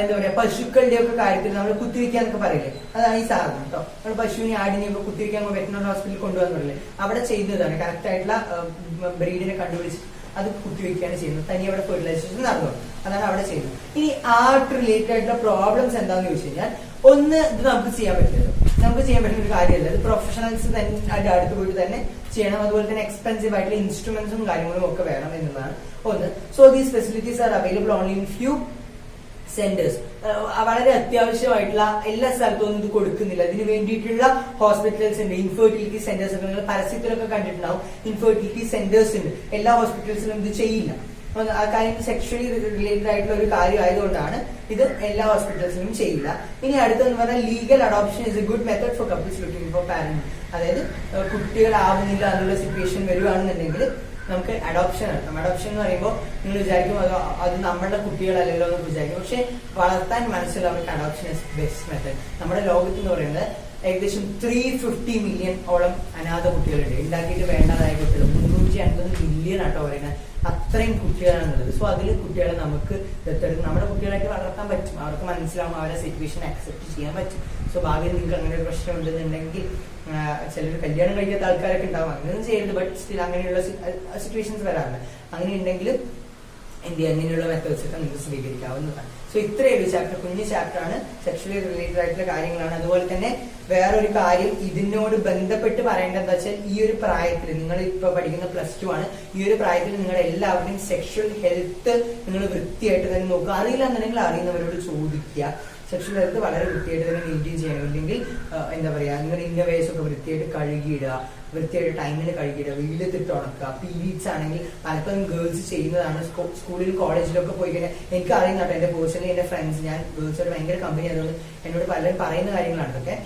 എന്താ പറയാ, പശുക്കളുടെ ഒക്കെ കാര്യത്തിൽ നമ്മൾ കുത്തിവെക്കാന്നൊക്കെ പറയില്ലേ, അതാണ് ഈ സാധനം കേട്ടോ. നമ്മൾ പശുവിനെ ആടിനെയൊക്കെ കുത്തിവെക്കാൻ വെറ്ററിനറി ഹോസ്പിറ്റലിൽ കൊണ്ടുവന്ന് പറയില്ലേ, അവിടെ ചെയ്യുന്നതാണ്. കറക്റ്റ് ആയിട്ടുള്ള ബ്രീഡിനെ കണ്ടുപിടിച്ച് അത് കുത്തിവെക്കുകയാണ് ചെയ്യുന്നത്. തനി അവിടെ ഫെർട്ടിലൈസേഷൻ നടന്നു, അതാണ് അവിടെ ചെയ്യുന്നത്. ഇനി ആർട്ട് റിലേറ്റഡ് ആയിട്ടുള്ള പ്രോബ്ലംസ് എന്താണെന്ന് ചോദിച്ചു കഴിഞ്ഞാൽ, ഒന്ന് ഇത് നമുക്ക് ചെയ്യാൻ പറ്റില്ല, നമുക്ക് ചെയ്യാൻ പറ്റുന്ന ഒരു കാര്യമല്ല. ഇത് പ്രൊഫഷണൽസ് തന്നെ അതിന്റെ അടുത്ത് പോയിട്ട് തന്നെ ചെയ്യണം. അതുപോലെ തന്നെ എക്സ്പെൻസീവ് ആയിട്ടുള്ള ഇൻസ്ട്രുമെന്റ്സും കാര്യങ്ങളും ഒക്കെ വേണം എന്നുള്ളതാണ് ഒന്ന്. So these facilities are available only in few centres. വളരെ അത്യാവശ്യമായിട്ടുള്ള എല്ലാ സ്ഥലത്തും ഇത് കൊടുക്കുന്നില്ല. ഇതിന് വേണ്ടിയിട്ടുള്ള ഹോസ്പിറ്റൽസ് ഉണ്ട്, ഇൻഫെർട്ടിലിറ്റി സെന്റേഴ്സ് ഒക്കെ നിങ്ങൾ പരസ്യത്തിലൊക്കെ കണ്ടിട്ടുണ്ടാവും. ഇൻഫെർട്ടിലിറ്റി സെന്റേഴ്സ് ഉണ്ട്, എല്ലാ ഹോസ്പിറ്റൽസിലും ഇത് ചെയ്യില്ല. ആ കാര്യം സെക്ഷലി റിലേറ്റഡ് ആയിട്ടുള്ള ഒരു കാര്യം ആയതുകൊണ്ടാണ് ഇത് എല്ലാ ഹോസ്പിറ്റൽസിലും ചെയ്യില്ല. ഇനി അടുത്തെന്ന് പറഞ്ഞാൽ legal adoption is A good method for couples looking for parent. അതായത് കുട്ടികളാവുന്നില്ല എന്നുള്ള സിറ്റുവേഷൻ വരുവാണെന്നുണ്ടെങ്കിൽ നമുക്ക് അഡോപ്ഷൻ നടത്താം. അഡോപ്ഷൻ എന്ന് പറയുമ്പോൾ നിങ്ങൾ വിചാരിക്കും അത് നമ്മളുടെ കുട്ടികളല്ലല്ലോ എന്ന് വിചാരിക്കും. പക്ഷെ വളർത്താൻ മനസ്സിലാവുന്ന അഡോപ്ഷൻ ഇസ് ബെസ്റ്റ് മെത്തേഡ്. നമ്മുടെ ലോകത്ത് എന്ന് പറയുന്നത് ഏകദേശം 350 മില്യൺ ഓളം അനാഥ കുട്ടികളുണ്ട്. ഉണ്ടാക്കിയിട്ട് വേണ്ടതായ കുട്ടികൾ 350 മില്യൺ ആട്ടോ പറയുന്നത്. അത്രയും കുട്ടികളാണുള്ളത്. സോ അതിൽ കുട്ടികളെ നമുക്ക് ദത്തെടുത്ത് നമ്മുടെ കുട്ടികളായിട്ട് വളർത്താൻ പറ്റും. അവർക്ക് മനസ്സിലാവും, അവരെ സിറ്റുവേഷൻ അക്സെപ്റ്റ് ചെയ്യാൻ പറ്റും. സോ ഭാവിയിൽ നിങ്ങൾക്ക് അങ്ങനെ ഒരു പ്രശ്നം ഉണ്ടെന്നുണ്ടെങ്കിൽ, ചിലർ കല്യാണം കഴിക്കാത്ത ആൾക്കാരൊക്കെ ഉണ്ടാവും, അങ്ങനെയൊന്നും ചെയ്യരുത്. ബട്ട് സ്റ്റിൽ അങ്ങനെയുള്ള സിറ്റുവേഷൻസ് വരാറുണ്ട്. അങ്ങനെ ഉണ്ടെങ്കിൽ എന്ത് ചെയ്യുക, അങ്ങനെയുള്ള മെത്തേഡ്സ് ഒക്കെ നിങ്ങൾക്ക് സ്വീകരിക്കാവുന്നതാണ്. സോ ഇത്രയേ ഉള്ളൂ ചാപ്റ്റർ, കുഞ്ഞു ചാപ്റ്റർ ആണ്, സെക്ഷലി റിലേറ്റഡ് ആയിട്ടുള്ള കാര്യങ്ങളാണ്. അതുപോലെ തന്നെ വേറൊരു കാര്യം ഇതിനോട് ബന്ധപ്പെട്ട് പറയേണ്ടത് എന്താ വെച്ചാൽ, ഈ ഒരു പ്രായത്തിൽ നിങ്ങൾ ഇപ്പൊ പഠിക്കുന്ന +2 ആണ്, ഈ ഒരു പ്രായത്തിൽ നിങ്ങളുടെ എല്ലാവരുടെയും സെക്ഷൽ ഹെൽത്ത് നിങ്ങൾ വൃത്തിയായിട്ട് തന്നെ നോക്കുക. അറിയില്ലെന്നുണ്ടെങ്കിൽ അറിയുന്നവരോട് ചോദിക്കുക. സെക്ഷൽ ഹെൽത്ത് വളരെ വൃത്തിയായിട്ട് തന്നെ മെയിൻറ്റെയിൻ ചെയ്യണം. ഇല്ലെങ്കിൽ എന്താ പറയാ, നിങ്ങൾ ഇന്നവേഴ്സ് ഒക്കെ വൃത്തിയായിട്ട് കഴുകിയിടുക, വൃത്തിയായിട്ട് ടൈമിന് കഴുകിയിടുക, വെയിലത്തിട്ട് ഉണക്കുക. പീരീഡ്സ് ആണെങ്കിൽ പലപ്പോഴും ഗേൾസ് ചെയ്യുന്നതാണ്. സ്കൂളിൽ കോളേജിലൊക്കെ പോയി കഴിഞ്ഞാൽ എനിക്ക് അറിയുന്ന കേട്ടോ, എന്റെ പേഴ്സണലി എന്റെ ഫ്രണ്ട്സ്, ഞാൻ ഗേൾസോട് ഭയങ്കര കമ്പനി ആയതുകൊണ്ട് എന്നോട് പലരും പറയുന്ന കാര്യങ്ങളാണ് ഇതൊക്കെ.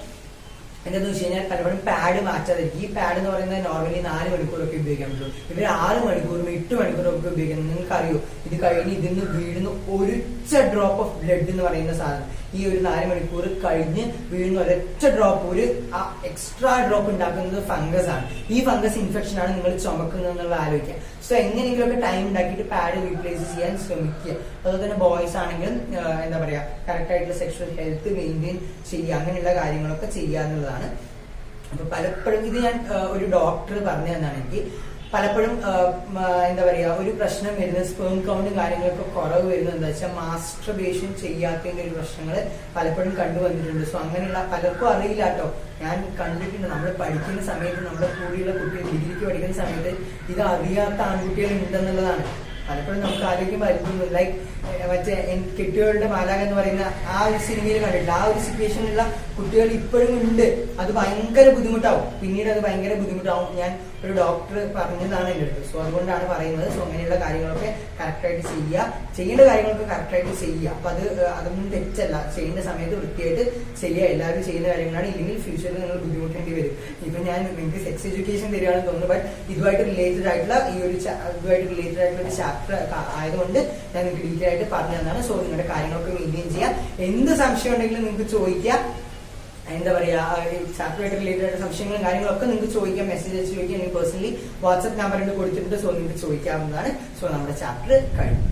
എന്താന്ന് വെച്ച് കഴിഞ്ഞാൽ പലപ്പോഴും പാഡ് മാറ്റാതിരിക്കും. ഈ പാഡ് എന്ന് പറയുന്നത് നോർമലി 4 മണിക്കൂറൊക്കെ ഉപയോഗിക്കാൻ പറ്റും. ഇവർ 6 മണിക്കൂറും 8 മണിക്കൂറും ഒക്കെ ഉപയോഗിക്കുന്നത്. നിങ്ങൾക്ക് അറിയോ, ഇത് കഴിഞ്ഞ് ഇതിന്ന് വീഴുന്ന ഒരൊറ്റ ഡ്രോപ്പ് ഓഫ് ബ്ലഡ് എന്ന് പറയുന്ന സാധനം ഈ ഒരു 4 മണിക്കൂർ കഴിഞ്ഞ് വീഴുന്ന ഒരൊറ്റ ഡ്രോപ്പ്, ഒരു എക്സ്ട്രാ ഡ്രോപ്പ് ഉണ്ടാക്കുന്നത് ഫംഗസ് ആണ്. ഈ ഫംഗസ് ഇൻഫെക്ഷൻ ആണ് നിങ്ങൾ ചുമക്കുന്നത് എന്നുള്ള ആലോചിക്കുക. സോ എങ്ങനെയെങ്കിലുമൊക്കെ ടൈം ഉണ്ടാക്കിയിട്ട് പാഡ് റീപ്ലേസ് ചെയ്യാൻ ശ്രമിക്കുക. അതുപോലെ തന്നെ ബോയ്സ് ആണെങ്കിലും എന്താ പറയാ, കറക്റ്റ് ആയിട്ടുള്ള സെക്ഷൽ ഹെൽത്ത് മെയിൻറ്റെയിൻ ചെയ്യുക, അങ്ങനെയുള്ള കാര്യങ്ങളൊക്കെ ചെയ്യുക എന്നുള്ളതാണ്. അപ്പൊ പലപ്പോഴും ഇത് ഞാൻ ഒരു ഡോക്ടർ പറഞ്ഞു തന്നാണ് എനിക്ക്. പലപ്പോഴും എന്താ പറയാ, ഒരു പ്രശ്നം വരുന്നത് സ്പേം കൗണ്ടും കാര്യങ്ങളൊക്കെ കുറവ് വരുന്നത് എന്താ വെച്ചാൽ മാസ്റ്റർബേഷൻ ചെയ്യാത്തതിന്റെ ഒരു പ്രശ്നങ്ങൾ പലപ്പോഴും കണ്ടുവന്നിട്ടുണ്ട്. സോ അങ്ങനെയുള്ള പലർക്കും അറിയില്ല കേട്ടോ, ഞാൻ കണ്ടിട്ടുണ്ട്. നമ്മൾ പഠിക്കുന്ന സമയത്ത്, നമ്മുടെ കൂടെയുള്ള കുട്ടികൾ ഡിഗ്രിക്ക് പഠിക്കുന്ന സമയത്ത് ഇത് അറിയാത്ത ആൺകുട്ടികൾ ഉണ്ടെന്നുള്ളതാണ്. പലപ്പോഴും നമുക്ക് ആലോചിക്കുമ്പോൾ അത്ഭുതം. ലൈക്ക് മറ്റേ കെട്ടികളുടെ മാലാഖ എന്ന് പറയുന്ന ആ ഒരു സിനിമയിൽ കണ്ടിട്ടുണ്ട്. ആ ഒരു സിറ്റുവേഷനിലുള്ള കുട്ടികൾ ഇപ്പോഴും ഉണ്ട്. അത് ഭയങ്കര ബുദ്ധിമുട്ടാവും, പിന്നീട് അത് ഭയങ്കര ബുദ്ധിമുട്ടാവും. ഞാൻ ഒരു ഡോക്ടർ പറഞ്ഞതാണ് എൻ്റെ അടുത്ത്. സോ അതുകൊണ്ടാണ് പറയുന്നത്. സോ അങ്ങനെയുള്ള കാര്യങ്ങളൊക്കെ കറക്റ്റായിട്ട് ചെയ്യുക, ചെയ്യേണ്ട കാര്യങ്ങളൊക്കെ കറക്റ്റായിട്ട് ചെയ്യുക. അപ്പൊ അതൊന്നും തെറ്റല്ല, ചെയ്യേണ്ട സമയത്ത് വൃത്തിയായിട്ട് ചെയ്യുക. എല്ലാവരും ചെയ്യുന്ന കാര്യങ്ങളാണ്. ഇല്ലെങ്കിൽ ഫ്യൂച്ചറിൽ നിങ്ങൾ ബുദ്ധിമുട്ടേണ്ടി വരും. ഇപ്പൊ ഞാൻ നിങ്ങൾക്ക് സെക്സ് എഡ്യൂക്കേഷൻ തരികയാണെന്ന് തോന്നുന്നു, ബട്ട് ഇതുമായിട്ട് റിലേറ്റഡ് ആയിട്ടുള്ള ഒരു ചാപ്റ്റർ ആയതുകൊണ്ട് ഞാൻ നിങ്ങൾക്ക് ഡീറ്റെയിൽ ആയിട്ട് പറഞ്ഞു തന്നാണ്. സോ നിങ്ങളുടെ കാര്യങ്ങളൊക്കെ മെയിൻറ്റെയിൻ ചെയ്യാം. എന്ത് സംശയം ഉണ്ടെങ്കിലും നിങ്ങൾക്ക് ചോദിക്കാം. എന്താ പറയാ, ചാപ്റ്ററുമായിട്ട് റിലേറ്റഡ് ആയിട്ട് സംശയങ്ങളും കാര്യങ്ങളൊക്കെ നിങ്ങൾക്ക് ചോദിക്കാം, മെസ്സേജ് അയച്ച് ചോദിക്കാം. എനിക്ക് പേഴ്സണലി വാട്സ്ആപ്പ് നമ്പർ കൊടുത്തിട്ടുണ്ട്. സോ നിങ്ങൾക്ക് ചോദിക്കാവുന്നതാണ്. സോ നമ്മുടെ ചാപ്റ്റർ കഴിഞ്ഞു.